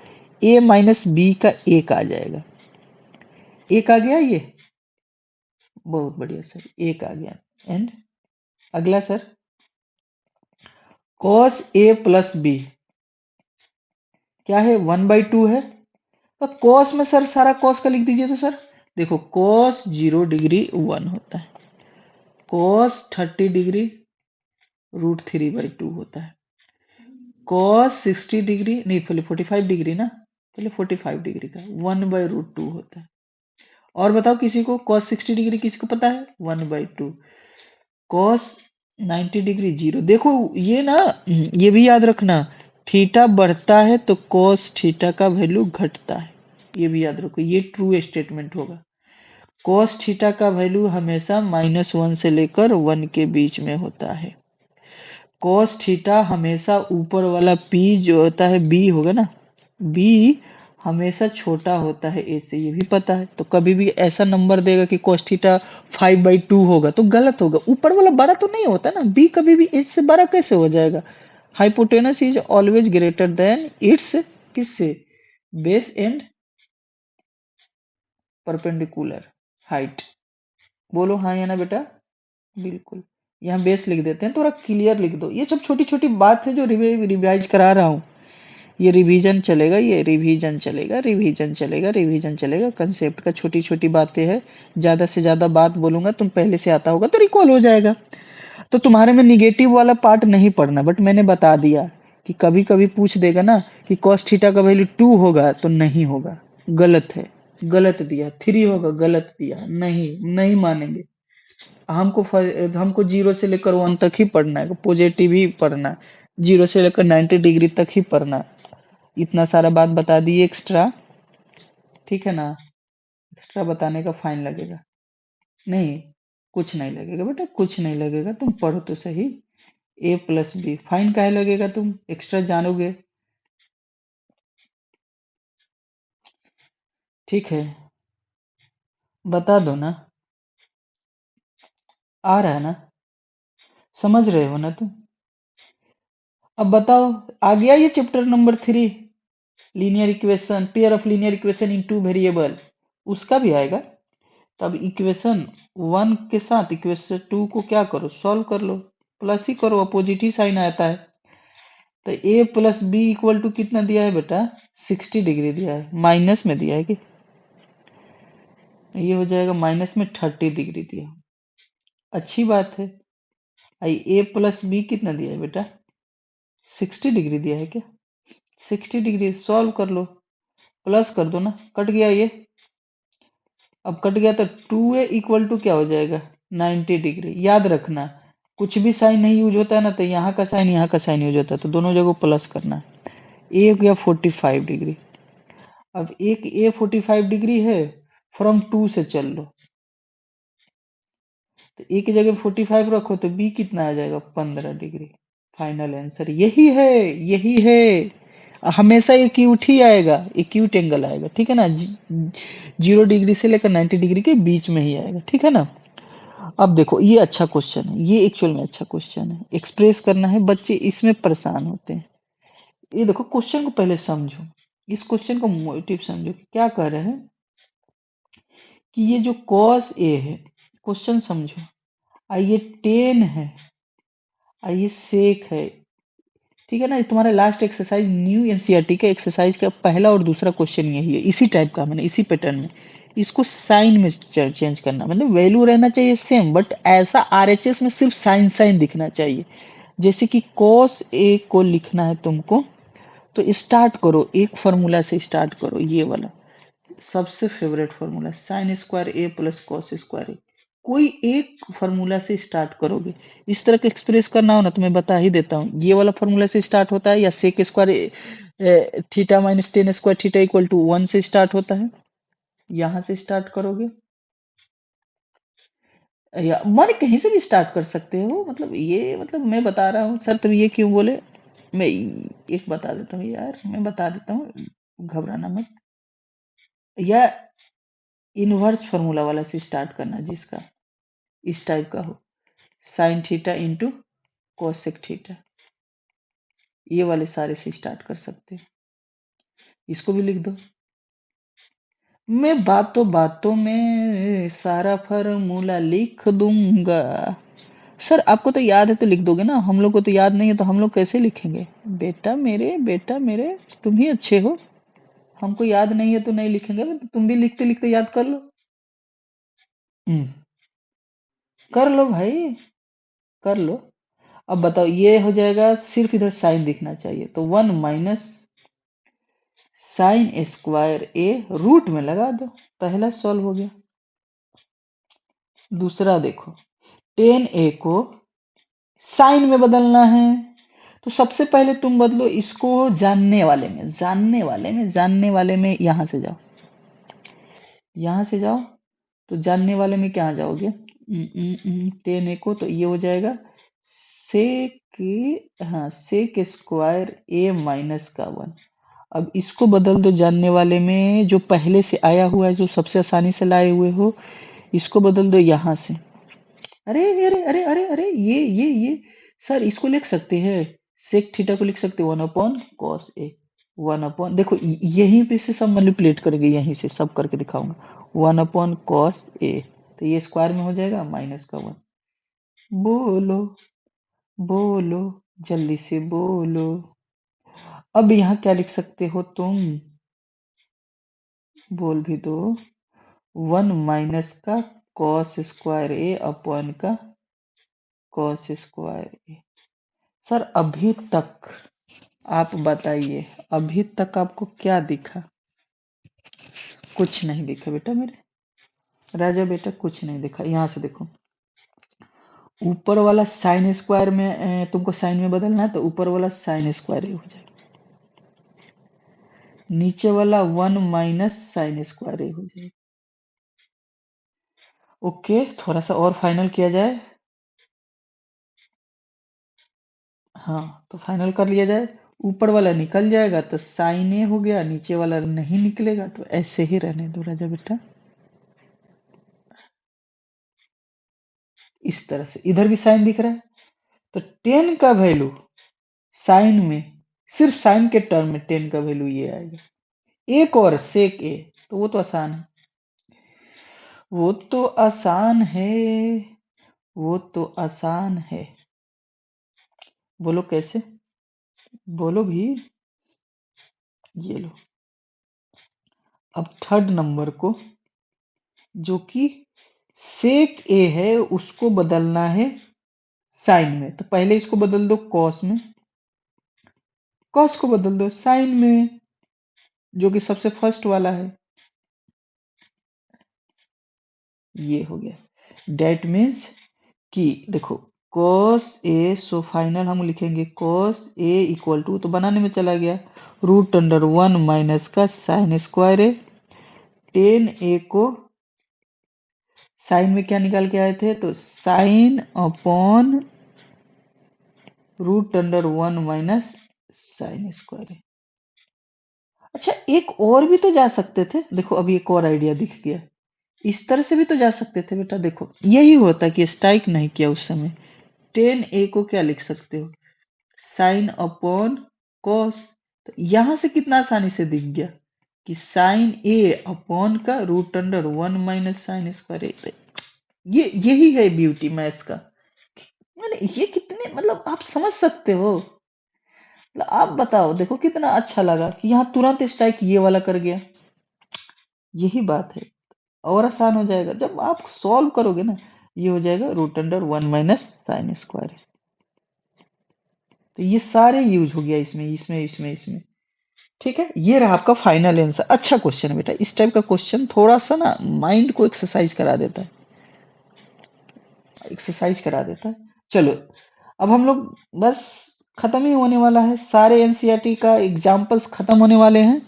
Speaker 1: a माइनस बी का एक आ जाएगा। एक आ गया, ये बहुत बढ़िया सर, एक आ गया। एंड अगला sir, cos a plus B क्या है? 1/2 है। तो cos में सर सारा cos का लिख दीजिए। तो सर देखो, cos 0 डिग्री 1 होता है, cos 30 डिग्री √3/2 होता है, cos 60 डिग्री नहीं, पहले 45 डिग्री ना, पहले 45 डिग्री का 1/√2 होता है। और बताओ किसी को cos 60 डिग्री किसको पता है? 1/2। cos 90 degree 0। देखो ये ना, ये भी याद रखना, थीटा बढ़ता है तो cos थीटा का वैल्यू घटता है, ये भी याद रखो, ये ट्रू स्टेटमेंट होगा। cos थीटा का वैल्यू हमेशा -1 से लेकर 1 के बीच में होता है। cos थीटा हमेशा ऊपर वाला p जो होता है b होगा ना, b हमेशा छोटा होता है a से, ये भी पता है। तो कभी भी ऐसा नंबर देगा कि cos थीटा 5/2 होगा तो गलत होगा, ऊपर वाला बड़ा तो नहीं होता ना, b कभी भी a से बड़ा कैसे हो जाएगा? Hypotenuse is always greater than its किससे? Base and perpendicular height. बोलो हाँ या ना बेटा? बिल्कुल। यहाँ बेस लिख देते हैं, थोड़ा क्लियर लिख दो। ये सब छोटी छोटी बात है जो रिवाइज करा रहा हूँ। ये रिवीजन चलेगा, ये रिवीजन चलेगा, रिवीजन चलेगा, रिवीजन चलेगा। कंसेप्ट का छोटी छोटी बातें हैं, ज्यादा से ज्यादा बात बोलूंगा, तुम पहले से आता होगा तो रिकॉल हो जाएगा। तो तुम्हारे में निगेटिव वाला पार्ट नहीं पढ़ना, बट मैंने बता दिया कि कभी कभी पूछ देगा ना कि cos थीटा का वैल्यू 2 होगा, तो नहीं होगा, गलत है, गलत दिया। 3 होगा, गलत दिया, नहीं, नहीं मानेंगे। हमको 0 से लेकर 1 तक ही पढ़ना है, पॉजिटिव ही पढ़ना है, 0 से लेकर 90 डिग्री तक ही पढ़ना है। इतना सारा बात बता दिए एक्स्ट्रा, ठीक है ना। एक्स्ट्रा बताने का फाइन लगेगा? नहीं, कुछ नहीं लगेगा बेटा, कुछ नहीं लगेगा, तुम पढ़ो तो सही। A+B फाइन काहे लगेगा, तुम एक्स्ट्रा जानोगे, ठीक है। बता दो ना, आ रहा है ना, समझ रहे हो ना तुम। अब बताओ, आ गया ये chapter number 3, linear equation, pair of linear equation in two variable, उसका भी आएगा। तब इक्वेशन 1 के साथ इक्वेशन 2 को क्या करो, सॉल्व कर लो, प्लस ही करो, अपोजिट ही साइन आता है। तो A+B इक्वल टू कितना दिया है बेटा, 60 डिग्री दिया है, माइनस में दिया है कि ये हो जाएगा माइनस में 30 डिग्री दिया, अच्छी बात है। आई A+B कितना दिया है बेटा, 60 डिग्री दिया है क्या, 60 डिग्री, सॉल्व कर लो, प्लस कर दो ना, कट गया ये, अब कट गया तो 2A इक्वल टू क्या हो जाएगा, 90 डिग्री। याद रखना, कुछ भी साइन नहीं यूज होता है ना, तो यहाँ का साइन यहाँ का साइन यूज होता है, तो दोनों जगह प्लस करना है। एक या 45 डिग्री, अब एक A 45 डिग्री है, फ्रॉम 2 से चल लो, तो A की जगह 45 रखो तो B कितना आ जाएगा, 15 डिग्री। फाइनल आंसर यही है, यही है, हमेशा एक्यूट ही आएगा, एक्यूट एंगल आएगा, ठीक है ना, 0 डिग्री से लेकर 90 डिग्री के बीच में ही आएगा, ठीक है ना। अब देखो ये अच्छा क्वेश्चन है, ये एक्चुअल में अच्छा क्वेश्चन है, एक्सप्रेस करना है, बच्चे इसमें परेशान होते हैं। ये देखो क्वेश्चन को पहले समझो, इस क्वेश्चन का मोटिव समझो कि क्या कह रहे हैं, कि ये जो cos A है, क्वेश्चन समझो, ये tan है, ये sec है, ठीक है ना। ये तुम्हारा लास्ट एक्सरसाइज न्यू एनसीईआरटी के एक्सरसाइज का पहला और दूसरा क्वेश्चन यही है, इसी टाइप का, मैंने इसी पैटर्न में, इसको साइन में चेंज करना, मतलब वैल्यू रहना चाहिए सेम, बट ऐसा आरएचएस में सिर्फ साइन साइन दिखना चाहिए। जैसे कि cos A को लिखना है तुमको, तो स्टार्ट करो एक फॉर्मूला से, स्टार्ट करो ये वाला, सबसे फेवरेट फॉर्मूला, साइन स्क्वायर ए प्लस कॉस स्क्वायर ए, कोई एक फॉर्मूला से स्टार्ट करोगे। इस तरह का एक्सप्रेस करना हो ना तो मैं बता ही देता हूँ, ये वाला फॉर्मूला से स्टार्ट होता है, या sec square theta minus tan square theta equal to 1 से स्टार्ट होता है, यहां से स्टार्ट करोगे, या माने कहीं से भी स्टार्ट कर सकते हो, मतलब ये, मतलब मैं बता रहा हूँ सर तुम ये क्यों बोले, मैं एक बता देता हूँ यार, मैं बता देता हूँ, घबराना मत, या इनवर्स फॉर्मूला वाला से स्टार्ट करना, जिसका इस टाइप का हो, sine theta into cosec theta, ये वाले सारे से स्टार्ट कर सकते हैं, इसको भी लिख दो। मैं बातों बातों में सारा फॉर्मूला लिख दूंगा। सर आपको तो याद है तो लिख दोगे ना, हम लोग को तो याद नहीं है तो हम लोग कैसे लिखेंगे, बेटा मेरे, बेटा मेरे, तुम ही अच्छे हो, हमको याद नहीं है तो नहीं लिखेंगे, तो तुम भी लिखते लिखते याद कर लो। हम्म, कर लो भाई, कर लो। अब बताओ, ये हो जाएगा, सिर्फ इधर साइन दिखना चाहिए, तो 1 माइनस साइन स्क्वायर ए, रूट में लगा दो, पहला सॉल्व हो गया। दूसरा देखो, टेन ए को साइन में बदलना है, तो सबसे पहले तुम बदलो इसको जानने वाले में, जानने वाले में, जानने वाले में, यहां से जाओ, यहां से जाओ, तो जानने वाले में क्या जाओगे, टेन ए को, तो ये हो जाएगा सेक, हाँ सेक स्क्वायर ए माइनस का 1। अब इसको बदल दो जानने वाले में, जो पहले से आया हुआ है, जो सबसे आसानी से लाए हुए हो, इसको बदल दो यहां से। अरे अरे अरे अरे अरे, ये सर इसको लिख सकते हैं, सेक थीटा को लिख सकते हैं 1/cos ए, 1 देखो यहीं पे से सब मैनिपुलेट करेंगे, यहीं से सब करके दिखाऊंगा, 1/cos ए, तो ये स्क्वायर में हो जाएगा माइनस का 1। बोलो, बोलो, जल्दी से बोलो। अब यहाँ क्या लिख सकते हो तुम, बोल भी दो, 1 माइनस का कॉस स्क्वायर ए अपॉन का कॉस स्क्वायर ए। सर अभी तक आप बताइए, अभी तक आपको क्या दिखा, कुछ नहीं दिखा बेटा मेरे, राजा बेटा कुछ नहीं दिखा, यहाँ से देखो, ऊपर वाला साइन स्क्वायर में तुमको साइन में बदलना है तो ऊपर वाला साइन स्क्वायर ए हो जाएगा, नीचे वाला 1 माइनस साइन स्क्वायर ए हो जाएगा। ओके, थोड़ा सा और फाइनल किया जाए। हाँ, तो फाइनल कर लिया जाए। ऊपर वाला निकल जाएगा तो साइन ए हो गया, नीचे वाला नहीं निकलेगा तो ऐसे ही रहने दो राजा बेटा। इस तरह से इधर भी साइन दिख रहा है, तो 10 का वैल्यू साइन में, सिर्फ साइन के टर्म में 10 का वैल्यू ये आएगा। एक और सेक ए, तो वो तो आसान है, वो तो आसान है, वो तो आसान है। बोलो कैसे, बोलो भी। ये लो, अब थर्ड नंबर को जो कि सेक ए है उसको बदलना है साइन में, तो पहले इसको बदल दो कॉस में, कॉस को बदल दो साइन में, जो कि सबसे फर्स्ट वाला है। ये हो गया, डेट मीन्स कि देखो cos ए, सो फाइनल हम लिखेंगे cos ए इक्वल टू, तो बनाने में चला गया, रूट अंडर 1 माइनस का साइन स्क्वायर ए, 10 ए को साइन में क्या निकाल के आए थे, तो sine upon root under 1 minus sine square A. अच्छा, एक और भी तो जा सकते थे, देखो अभी एक और आइडिया दिख गया, इस तरह से भी तो जा सकते थे बेटा। देखो यही होता कि स्ट्राइक नहीं किया उस समय, 10 ए को क्या लिख सकते हो, साइन अपॉन कॉस, तो यहां से कितना आसानी से दिख गया कि साइन ए अपॉन का root under 1 minus sine square A. ये यही है ब्यूटी मैथ्स का, मैंने ये कितने मतलब आप समझ सकते हो, मतलब आप बताओ, देखो कितना अच्छा लगा कि यहाँ तुरंत स्ट्राइक ये वाला कर गया। यही बात है, और आसान हो जाएगा जब आप सॉल्व करोगे ना, ये हो जाएगा root under 1 minus sine square. तो ये सारे यूज हो गया इसमें इसमें इसमें इसमें। ठीक है, ये रहा आपका फाइनल आंसर। अच्छा क्वेश्चन है बेटा, इस टाइप का क्वेश्चन थोड़ा सा ना माइंड को एक्सरसाइज करा देता है, एक्सरसाइज करा देता है। चलो, अब हम लोग बस खत्म ही होने वाला है, सारे एनसीईआरटी का एग्जाम्पल्स खत्म होने वाले हैं।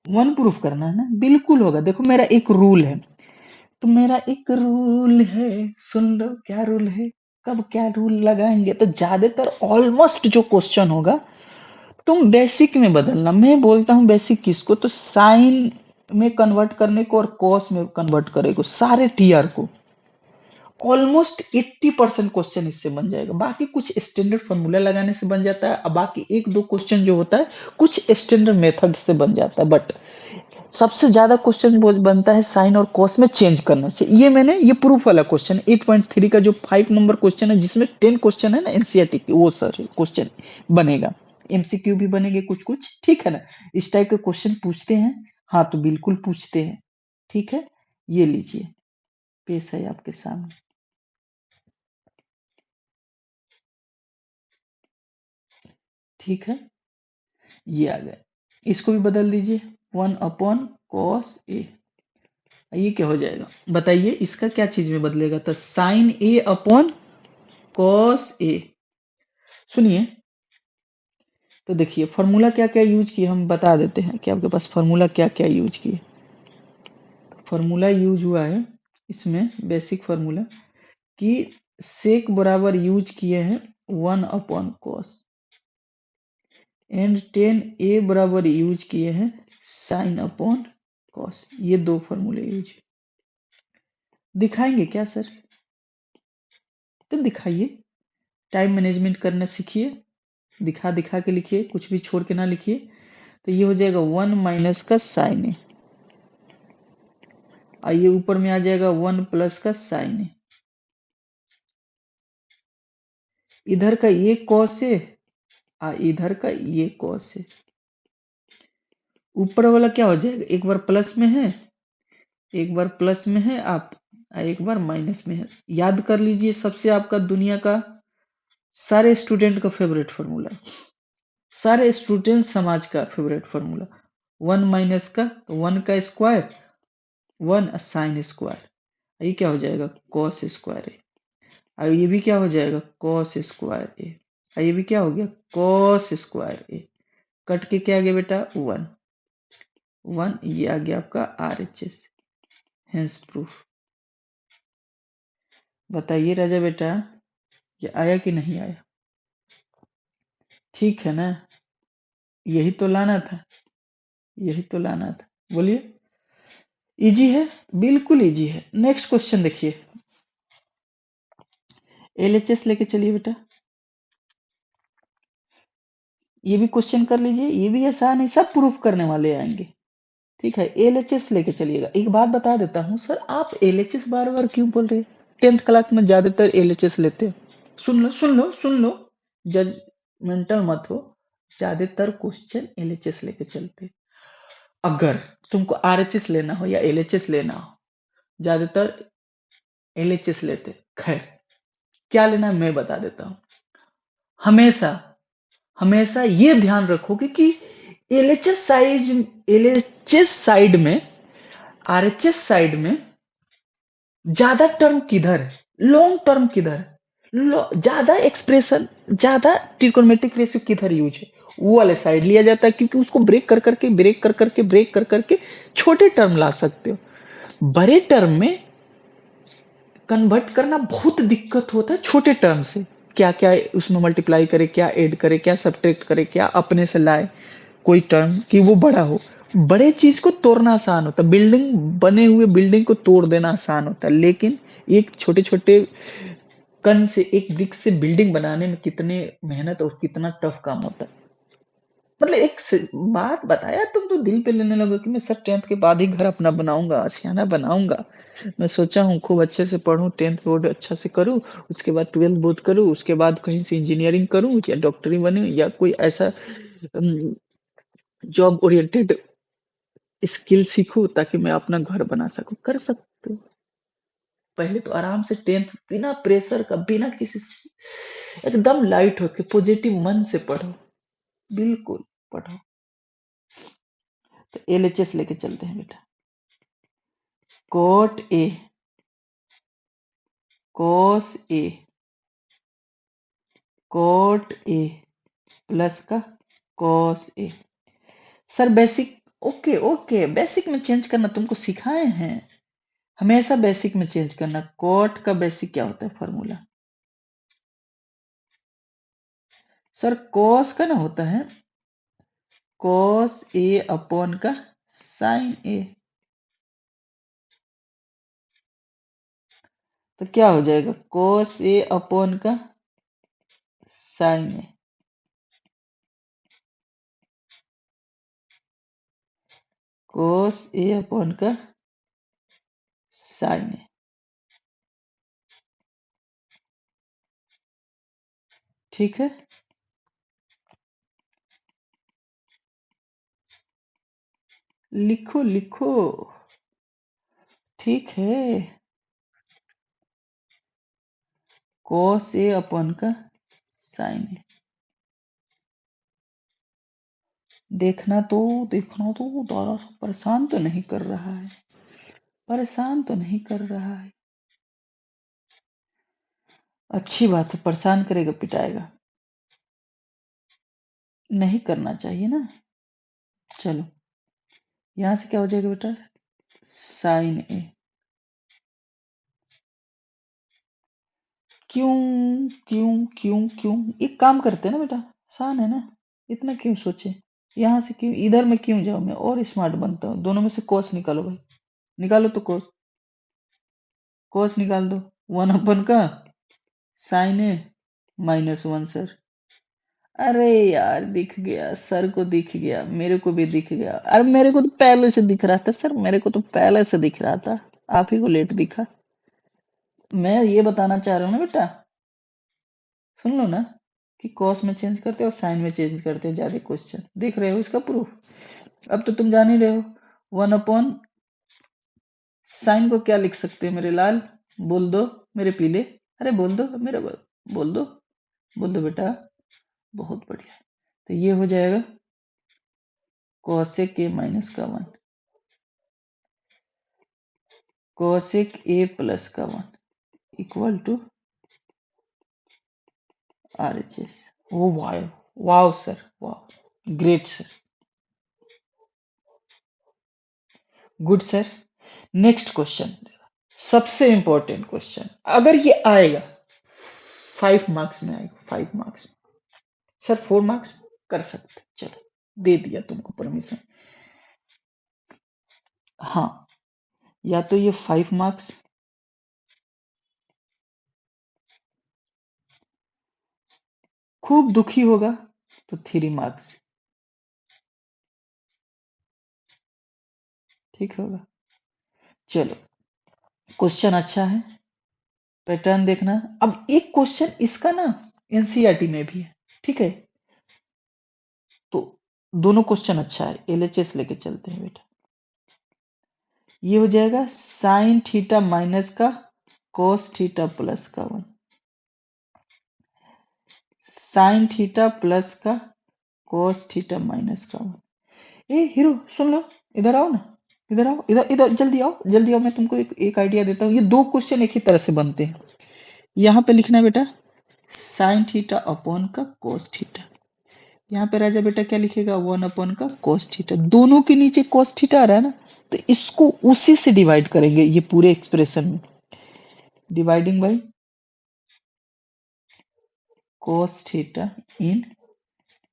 Speaker 1: वन प्रूफ करना है ना, बिल्कुल होगा। देखो मेरा एक रूल है, तो मेरा एक रूल है, सुन लो क्या रूल है, कब क्या रूल लगाएंगे, तो ज्यादातर ऑलमोस्ट जो क्वेश्चन होगा तुम बेसिक में बदलना। मैं बोलता हूँ बेसिक किसको, तो साइन में कन्वर्ट करने को और कॉस में कन्वर्ट करे को, सारे टीआर को ऑलमोस्ट 80% क्वेश्चन इससे बन जाएगा। बाकी कुछ स्टैंडर्ड फॉर्मूला लगाने से बन जाता है, अब बाकी एक दो क्वेश्चन जो होता है कुछ स्टैंडर्ड मेथड से बन जाता है, बट सबसे ज्यादा क्वेश्चन बनता है साइन और कॉस में चेंज करने से। ये मैंने ये प्रूफ वाला क्वेश्चन 8.3 का जो 5 नंबर क्वेश्चन है जिसमें 10 क्वेश्चन है ना एनसीईआरटी की, वो सर क्वेश्चन बनेगा, एमसीक्यू भी बनेंगे कुछ कुछ, ठीक है ना। इस टाइप के क्वेश्चन पूछते हैं, हाँ तो बिल्कुल पूछते हैं। ठीक है, ये लीजिए, पेश है आपके सामने। ठीक है, ये आ गया, इसको भी बदल दीजिए, 1 अपॉन कॉस ए, ये क्या हो जाएगा बताइए, इसका क्या चीज में बदलेगा, तो sign A upon cos A. सुनिए, तो देखिए फॉर्मूला क्या क्या यूज किए हम बता देते हैं कि आपके पास फॉर्मूला क्या क्या यूज किए। फॉर्मूला यूज हुआ है इसमें, बेसिक फॉर्मूला कि सेक बराबर यूज किए हैं 1 अपॉन कॉस, एंड 10 ए बराबर यूज किए हैं साइन अपॉन कॉस। ये दो फॉर्मूले यूज दिखाएंगे क्या सर, तो दिखाइए, टाइम मैनेजमेंट करना सीखिए, दिखा दिखा के लिखिए, कुछ भी छोड़ के ना लिखिए। तो ये हो जाएगा 1 माइनस का साइन ए, आइए ऊपर में आ जाएगा 1 प्लस का साइन ए, इधर का ये कॉस है, इधर का ये कॉस है, ऊपर वाला क्या हो जाएगा, एक बार प्लस में है, एक बार प्लस में है आप, एक बार माइनस में है। याद कर लीजिए, सबसे आपका दुनिया का सारे स्टूडेंट का फेवरेट फॉर्मूला, सारे स्टूडेंट समाज का फेवरेट फॉर्मूला। 1 माइनस का तो 1 का स्क्वायर, 1 साइन स्क्वायर, ये क्या हो जाएगा कॉस स्क्वायर ए। और ये भी क्या हो जाएगा कॉस स्क्वायर ए। और ये भी क्या हो गया कॉस स्क्वायर ए। कट के क्या आ गया बेटा 1 1, ये आ गया आपका RHS। Hence proof. बताइए राजा बेटा ये आया कि नहीं आया? ठीक है ना? यही तो लाना था, यही तो लाना था। बोलिए इजी है, बिल्कुल इजी है। नेक्स्ट क्वेश्चन देखिए, LHS लेके चलिए बेटा। ये भी क्वेश्चन कर लीजिए, ये भी आसान है, सब प्रूफ करने वाले आएंगे। ठीक है, LHS लेके चलिएगा। एक बात बता देता हूँ सर, आप LHS बार बार क्यों बोल रहे हैं? 10th क्लास में ज्यादातर LHS लेते हो। सुन लो सुन लो सुन लो, जजमेंटल मत हो। ज्यादातर क्वेश्चन LHS लेके चलते। अगर तुमको RHS लेना हो या LHS लेना हो, ज्यादातर LHS लेते। खैर क्या लेना है मैं बता देता हूं। हमेशा हमेशा ये ध्यान रखोगे कि LHS साइड में, RHS साइड में ज्यादा टर्म किधर है, लॉन्ग टर्म किधर है, ज्यादा एक्सप्रेशन, ज्यादा ट्रिकोनोमेट्रिक रेशियो किधर यूज है, वो वाले साइड लिया जाता है, क्योंकि उसको ब्रेक कर करके छोटे टर्म ला सकते हो। बड़े टर्म में कन्वर्ट करना बहुत दिक्कत होता है छोटे टर्म से। क्या क्या उसमें मल्टीप्लाई करे, क्या ऐड करे, क्या सब्ट्रैक्ट करे, क्या अपने से लाए कोई टर्म कि वो बड़ा हो। बड़े चीज को तोड़ना आसान होता है, बिल्डिंग बने हुए बिल्डिंग को तोड़ देना आसान होता है, लेकिन एक छोटे छोटे कण से, एक ब्रिक से बिल्डिंग बनाने में कितने मेहनत और कितना टफ काम होता है। मतलब एक बात बताया, तुम तो दिल पे लेने लगे कि मैं सर 10th के बाद ही घर अपना बनाऊंगा, आशियाना बनाऊंगा। मैं सोचा हूँ खूब अच्छे से पढूं, 10th बोर्ड अच्छा से करूँ, उसके बाद 12th बोर्ड करूँ, उसके बाद कहीं से इंजीनियरिंग करूँ या डॉक्टरी बनूं या कोई ऐसा जॉब ओरिएंटेड स्किल सीखूं ताकि मैं अपना घर बना सकूं। कर सकते हो। पहले तो आराम से 10th बिना प्रेशर का, बिना किसी एकदम लाइट होके पॉजिटिव मन से पढ़ो, बिल्कुल पढ़ो। तो LHS लेके चलते हैं बेटा। Cot A, cos A, cot A plus का cos A. Sir basic, okay okay, basic में चेंज करना तुमको सिखाए हैं, हमेशा बेसिक में चेंज करना। कोट का बेसिक क्या होता है फॉर्मूला? सर कॉस का ना होता है कॉस ए अपॉन का साइन ए। तो क्या हो जाएगा कॉस ए अपॉन का sign A. Cos A upon का साइन ए। ठीक है, लिखो लिखो। ठीक है, कॉस ए अपॉन का साइन ए। देखना तो दारा परेशान तो नहीं कर रहा है, परेशान तो नहीं कर रहा है। अच्छी बात है, परेशान करेगा पिटाएगा, नहीं करना चाहिए ना। चलो यहां से क्या हो जाएगा बेटा साइन ए। क्यों क्यों क्यों क्यों, एक काम करते हैं ना बेटा, आसान है ना, इतना क्यों सोचे। यहाँ से क्यों, इधर में क्यों जाऊं, मैं और स्मार्ट बनता हूँ। दोनों में से कोस निकालो भाई, निकालो तो कोस, कोस निकाल दो। 1 अपन का साइन ए -1 सर। अरे यार दिख गया, सर को दिख गया, मेरे को भी दिख गया। अरे मेरे को तो पहले से दिख रहा था सर, मेरे को तो पहले से दिख रहा था, आप ही को लेट दिखा। मैं ये बताना चाह रहा हूँ ना बेटा, सुन लो ना, कि कॉस में चेंज करते हैं और साइन में चेंज करते हैं ज्यादा क्वेश्चन। देख रहे हो इसका प्रूफ? अब तो तुम जान ही रहे हो। 1 अपन साइन को क्या लिख सकते हो मेरे लाल, बोल दो मेरे पीले, अरे बोल दो मेरे बोल दो, बोल दो बेटा। बहुत बढ़िया। तो ये हो जाएगा कोसेक ए माइनस का 1, कोसेक ए प्लस का 1 इक्वल टू RHS। ओ वाह, वाओ सर, वाह, great sir, good sir. Next question, सबसे इंपॉर्टेंट क्वेश्चन, अगर ये आएगा 5 मार्क्स में आएगा, 5 मार्क्स में। सर 4 मार्क्स कर सकते, चलो दे दिया तुमको परमिशन। हाँ, या तो ये 5 मार्क्स, खूब दुखी होगा तो 3 मार्क्स, ठीक होगा। चलो, क्वेश्चन अच्छा है, पैटर्न देखना। अब एक क्वेश्चन इसका ना एनसीईआरटी में भी है, ठीक है, तो दोनों क्वेश्चन अच्छा है, एलएचएस लेके चलते हैं बेटा। ये हो जाएगा साइन थीटा माइनस का कोस थीटा प्लस का 1, साइन थीटा प्लस का कोस थीटा माइनस का 1। ए हीरो सुन लो, इधर आओ ना, इधर आओ, इधर इधर जल्दी आओ, जल्दी आओ, मैं तुमको एक आइडिया देता हूँ। ये दो क्वेश्चन एक ही तरह से बनते हैं। यहाँ पे लिखना है बेटा साइन थीटा अपॉन का कोस थीटा, यहाँ पे राजा बेटा क्या लिखेगा 1 अपॉन का कोस थीटा, दोनों के नीचे कोस थीटा आ रहा है ना, तो इसको उसी से डिवाइड करेंगे ये पूरे एक्सप्रेशन में, dividing by cos theta in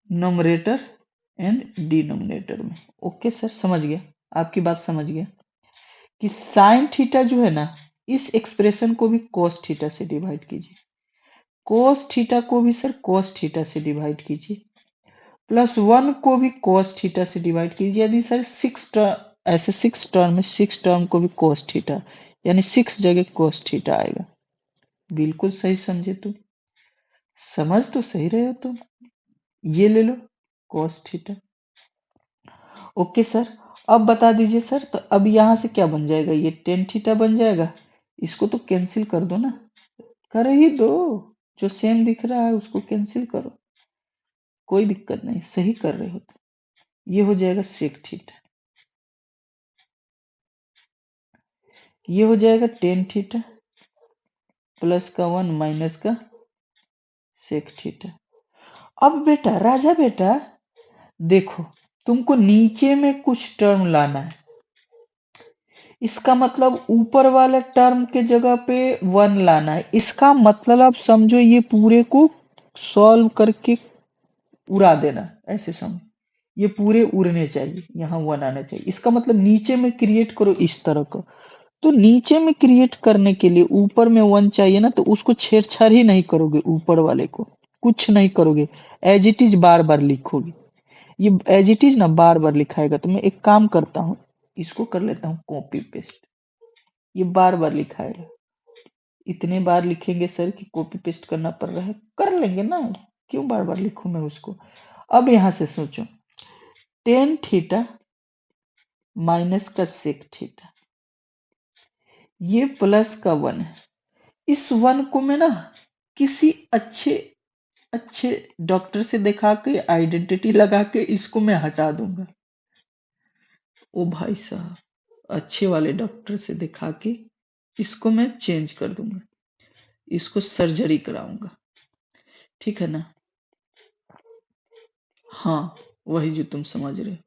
Speaker 1: numerator and denominator में। ओके सर, समझ गया, आपकी बात समझ गया कि साइन थीटा जो है ना, इस एक्सप्रेशन को भी कोस थीटा से डिवाइड कीजिए, कोस थीटा को भी सर कोस थीटा से डिवाइड कीजिए, प्लस 1 को भी कोस थीटा से डिवाइड कीजिए। यदि सर 6 टर्म, ऐसे 6 टर्म में 6 टर्म को भी कोस थीटा, यानी 6 जगह कोस थीटा आएगा। बिल्कुल सही समझे तुम, समझ तो सही रहे हो तुम। ये ले लो कोस थीटा। ओके सर, अब बता दीजिए सर, तो अब यहां से क्या बन जाएगा, ये टेन थीटा बन जाएगा, इसको तो कैंसिल कर दो ना, कर ही दो, जो सेम दिख रहा है उसको कैंसिल करो, कोई दिक्कत नहीं, सही कर रहे हो तो। ये हो जाएगा सेक थीटा, ये हो जाएगा टेन थीटा प्लस का 1 माइनस का सेक थीटा। अब बेटा राजा बेटा देखो, तुमको नीचे में कुछ टर्म लाना है, इसका मतलब ऊपर वाले टर्म के जगह पे 1 लाना है, इसका मतलब आप समझो ये पूरे को सॉल्व करके उड़ा देना, ऐसे समझो, ये पूरे उड़ने चाहिए, यहाँ 1 आना चाहिए, इसका मतलब नीचे में क्रिएट करो इस तरह का। तो नीचे में क्रिएट करने के लिए ऊपर में 1 चाहिए ना, तो उसको छेड़छाड़ ही नहीं करोगे, ऊपर वाले को कुछ नहीं करोगे, एज इट इज बार बार लिखोगे, ये एज इट इज ना बार बार लिखाएगा। तो मैं एक काम करता हूँ, इसको कर लेता हूँ कॉपी पेस्ट, ये बार बार लिखाएगा, इतने बार लिखेंगे सर कि कॉपी पेस्ट करना पड़ रहा है, कर लेंगे ना, क्यों बार बार लिखूं मैं उसको। अब यहां से सोचो, टेन थीटा माइनस का सेक थीटा, ये प्लस का 1 है, इस 1 को मैं ना किसी अच्छे अच्छे डॉक्टर से दिखा के आइडेंटिटी लगा के इसको मैं हटा दूंगा। ओ भाई साहब, अच्छे वाले डॉक्टर से दिखा के इसको मैं चेंज कर दूंगा, इसको सर्जरी कराऊंगा, ठीक है ना। हाँ, वही जो तुम समझ रहे हो,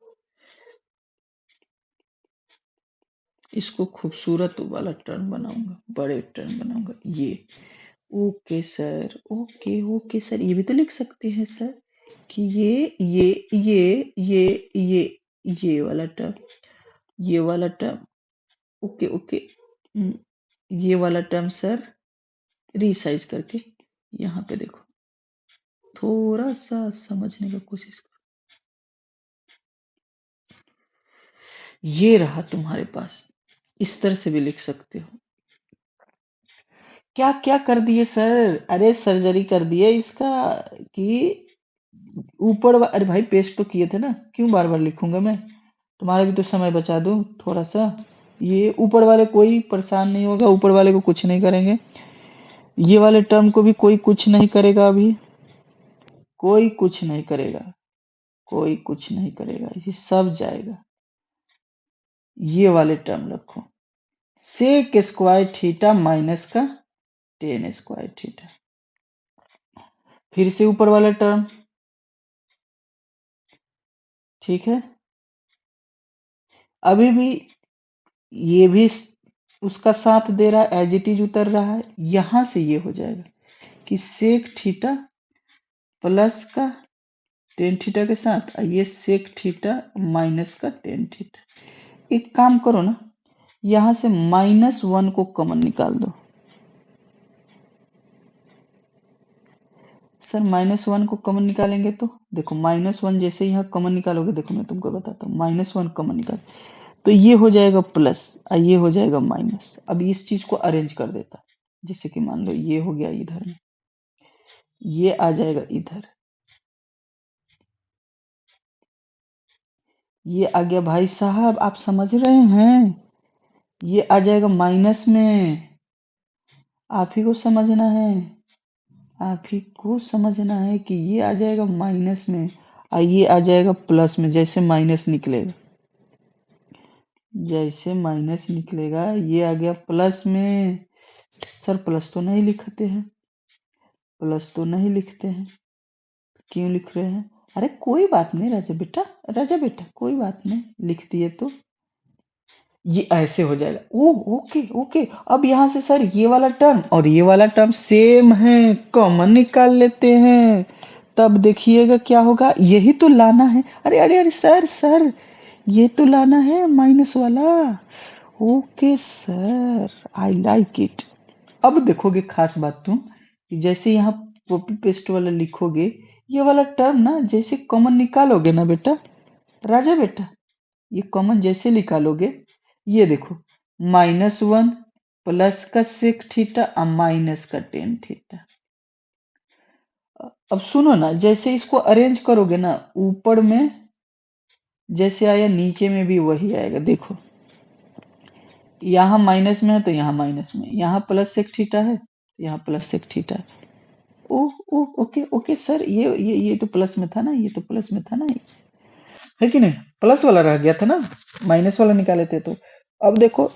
Speaker 1: इसको खूबसूरत वाला टर्न बनाऊंगा, बड़े टर्न बनाऊंगा ये। Okay sir, okay okay sir, ये भी तो लिख सकते हैं सर कि ये वाला टर्म, ये वाला टर्म, ओके ओके, ये वाला टर्म सर रिसाइज करके यहाँ पे देखो, थोड़ा सा समझने का कोशिश करो, ये रहा तुम्हारे पास, इस तरह से भी लिख सकते हो। क्या क्या कर दिए सर, अरे सर्जरी कर दिए इसका कि ऊपर अरे भाई पेस्ट तो किए थे ना, क्यों बार बार लिखूंगा मैं, तुम्हारा भी तो समय बचा दूं थोड़ा सा। ये ऊपर वाले कोई परेशान नहीं होगा, ऊपर वाले को कुछ नहीं करेंगे, ये वाले टर्म को भी कोई कुछ नहीं करेगा, अभी कोई कुछ नहीं करेगा, कोई कुछ नहीं करेगा, ये सब जाएगा। ये वाले टर्म रखो, सेक स्क्वायर थीटा माइनस का टेन स्क्वायर थीटा। फिर से ऊपर वाला टर्म, ठीक है। अभी भी ये भी उसका साथ दे रहा है, एज इट इज उतर रहा है। यहां से ये हो जाएगा कि सेक थीटा प्लस का टेन थीटा के साथ, और ये सेक थीटा माइनस का टेन थीटा। एक काम करो ना, यहां से -1 को कॉमन निकाल दो। सर -1 को कॉमन निकालेंगे तो देखो, -1 जैसे यहाँ कॉमन निकालोगे, देखो मैं तुमको बताता हूँ, -1 कॉमन निकाल तो ये हो जाएगा प्लस और ये हो जाएगा माइनस। अब इस चीज को अरेंज कर देता, जैसे कि मान लो ये हो गया इधर में, ये आ जाएगा इधर, ये आ गया। भाई साहब आप समझ रहे हैं, ये आ जाएगा माइनस में। आप ही को समझना है, आप ही को समझना है कि ये आ जाएगा माइनस में और ये आ जाएगा प्लस में। जैसे माइनस निकलेगा, जैसे माइनस निकलेगा, ये आ गया प्लस में। सर प्लस तो नहीं लिखते हैं, प्लस तो नहीं लिखते हैं, क्यों लिख रहे हैं? अरे कोई बात नहीं राजा बेटा, राजा बेटा कोई बात नहीं, लिख दिए तो ये ऐसे हो जाएगा। ओ ओके ओके। अब यहां से सर ये वाला टर्म और ये वाला टर्म सेम है, कॉमन निकाल लेते हैं। तब देखिएगा क्या होगा, यही तो लाना है। अरे अरे अरे सर सर, ये तो लाना है माइनस वाला। Okay sir, I like it. अब देखोगे खास बात तुम, कि जैसे यहाँ कॉपी पेस्ट वाला लिखोगे, ये वाला टर्म ना जैसे कॉमन निकालोगे ना बेटा, राजा बेटा, ये कॉमन जैसे निकालोगे, ये देखो -1 प्लस का सेक थीटा और माइनस का टेन थीटा। अब सुनो ना, जैसे इसको अरेंज करोगे ना, ऊपर में जैसे आया नीचे में भी वही आएगा। देखो यहाँ माइनस में है तो यहाँ माइनस में, यहाँ प्लस सेक थीटा है, यहाँ प्लस सेक थीटा है। ओ ओ ओके ओके सर, ये तो प्लस में था ना, ये तो प्लस में था ना, है कि नहीं? प्लस वाला रह गया था ना, माइनस वाला निकाले थे तो। अब देखो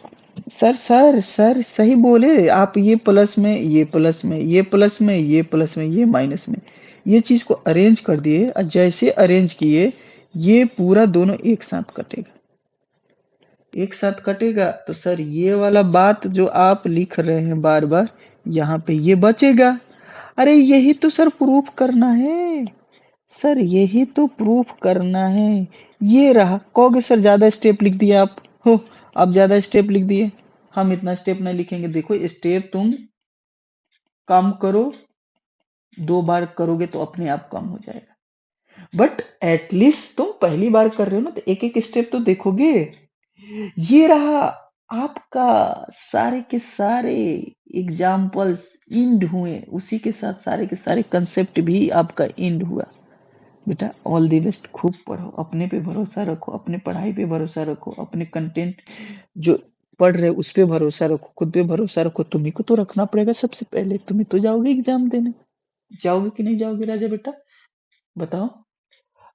Speaker 1: सर सर सर सही बोले आप, ये प्लस में, ये प्लस में, ये प्लस में, ये प्लस में, ये माइनस में, ये चीज को अरेंज कर दिए और जैसे अरेंज किए, ये पूरा दोनों एक साथ कटेगा, एक साथ कटेगा। तो सर ये वाला बात जो आप लिख रहे हैं बार बार, यहाँ पे ये बचेगा। अरे यही तो सर प्रूफ करना है, सर यही तो प्रूफ करना है। ये रहा, कहोगे सर ज्यादा स्टेप लिख दिए आप, हो आप ज्यादा स्टेप लिख दिए। हम इतना स्टेप नहीं लिखेंगे, देखो स्टेप तुम कम करो, 2 बार करोगे तो अपने आप कम हो जाएगा। बट एटलीस्ट तुम पहली बार कर रहे हो ना, तो एक एक स्टेप तो देखोगे। ये रहा आपका, सारे के सारे एग्जाम्पल्स इंड हुए, उसी के साथ सारे के सारे कंसेप्ट भी आपका इंड हुआ। बेटा ऑल दी बेस्ट, खूब पढ़ो, अपने पे भरोसा रखो, अपने पढ़ाई पे भरोसा रखो, अपने कंटेंट जो पढ़ रहे उस पे भरोसा रखो, खुद पे भरोसा रखो। तुम्ही को तो रखना पड़ेगा सबसे पहले, तुम्ही तो जाओगे एग्जाम देने। जाओगे कि नहीं जाओगे राजा बेटा, बताओ?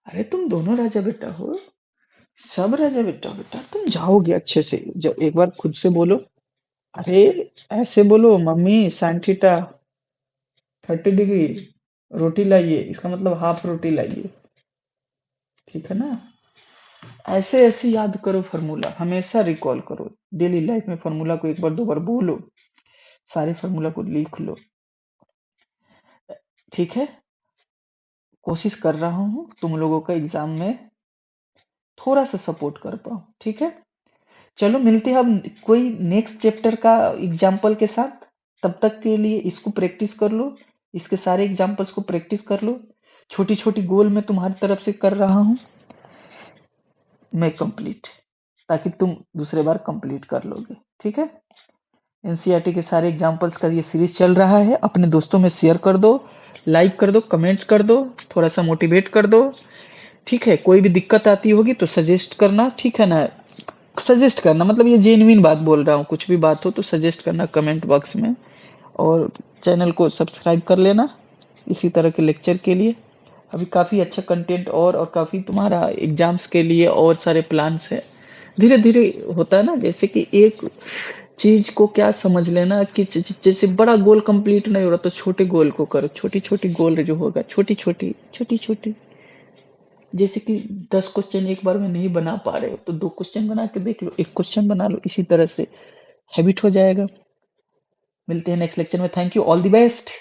Speaker 1: अरे तुम दोनों राजा बेटा हो, सब राजा बेटा हो बेटा, तुम जाओगे अच्छे से। जब एक बार खुद से बोलो, अरे ऐसे बोलो, मम्मी साइन थीटा 30 डिग्री रोटी लाइए, इसका मतलब हाफ रोटी लाइए, ठीक है ना? ऐसे ऐसे याद करो फार्मूला, हमेशा रिकॉल करो। डेली लाइफ में फार्मूला को एक बार 2 बार बोलो, सारे फार्मूला को लिख लो, ठीक है? कोशिश कर रहा हूँ तुम लोगों का एग्जाम में थोड़ा सा सपोर्ट कर पाऊँ, ठीक है? चलो मिलते हैं अब कोई नेक्स्ट चैप्टर का एग्जाम्पल के साथ। तब तक के लिए इसको प्रैक्टिस कर लो, इसके सारे एग्जाम्पल्स को प्रैक्टिस कर लो। छोटी छोटी गोल मैं तुम्हारी तरफ से कर रहा हूँ मैं कंप्लीट, ताकि तुम दूसरे बार कंप्लीट कर लोगे, ठीक है? एनसीईआरटी के सारे एग्जाम्पल्स का ये सीरीज चल रहा है, अपने दोस्तों में शेयर कर दो, लाइक कर दो, कमेंट्स कर दो, थोड़ा सा मोटिवेट कर दो, ठीक है? कोई भी दिक्कत आती होगी तो सजेस्ट करना, ठीक है ना? सजेस्ट करना मतलब ये जेन्युइन बात बोल रहा हूँ, कुछ भी बात हो तो सजेस्ट करना कमेंट बॉक्स में, और चैनल को सब्सक्राइब कर लेना इसी तरह के लेक्चर के लिए। अभी काफी अच्छा कंटेंट और काफी तुम्हारा एग्जाम्स के लिए और सारे प्लान्स है। धीरे धीरे होता है ना, जैसे कि एक चीज को क्या समझ लेना कि जैसे बड़ा गोल कंप्लीट नहीं हो रहा तो छोटे गोल को करो, छोटी छोटी गोल जो होगा छोटी छोटी, जैसे कि 10 क्वेश्चन एक बार में नहीं बना पा रहे हो तो 2 क्वेश्चन बना के देख लो, एक क्वेश्चन बना लो, इसी तरह से हैबिट हो जाएगा। मिलते हैं नेक्स्ट लेक्चर में। Thank you, all the best.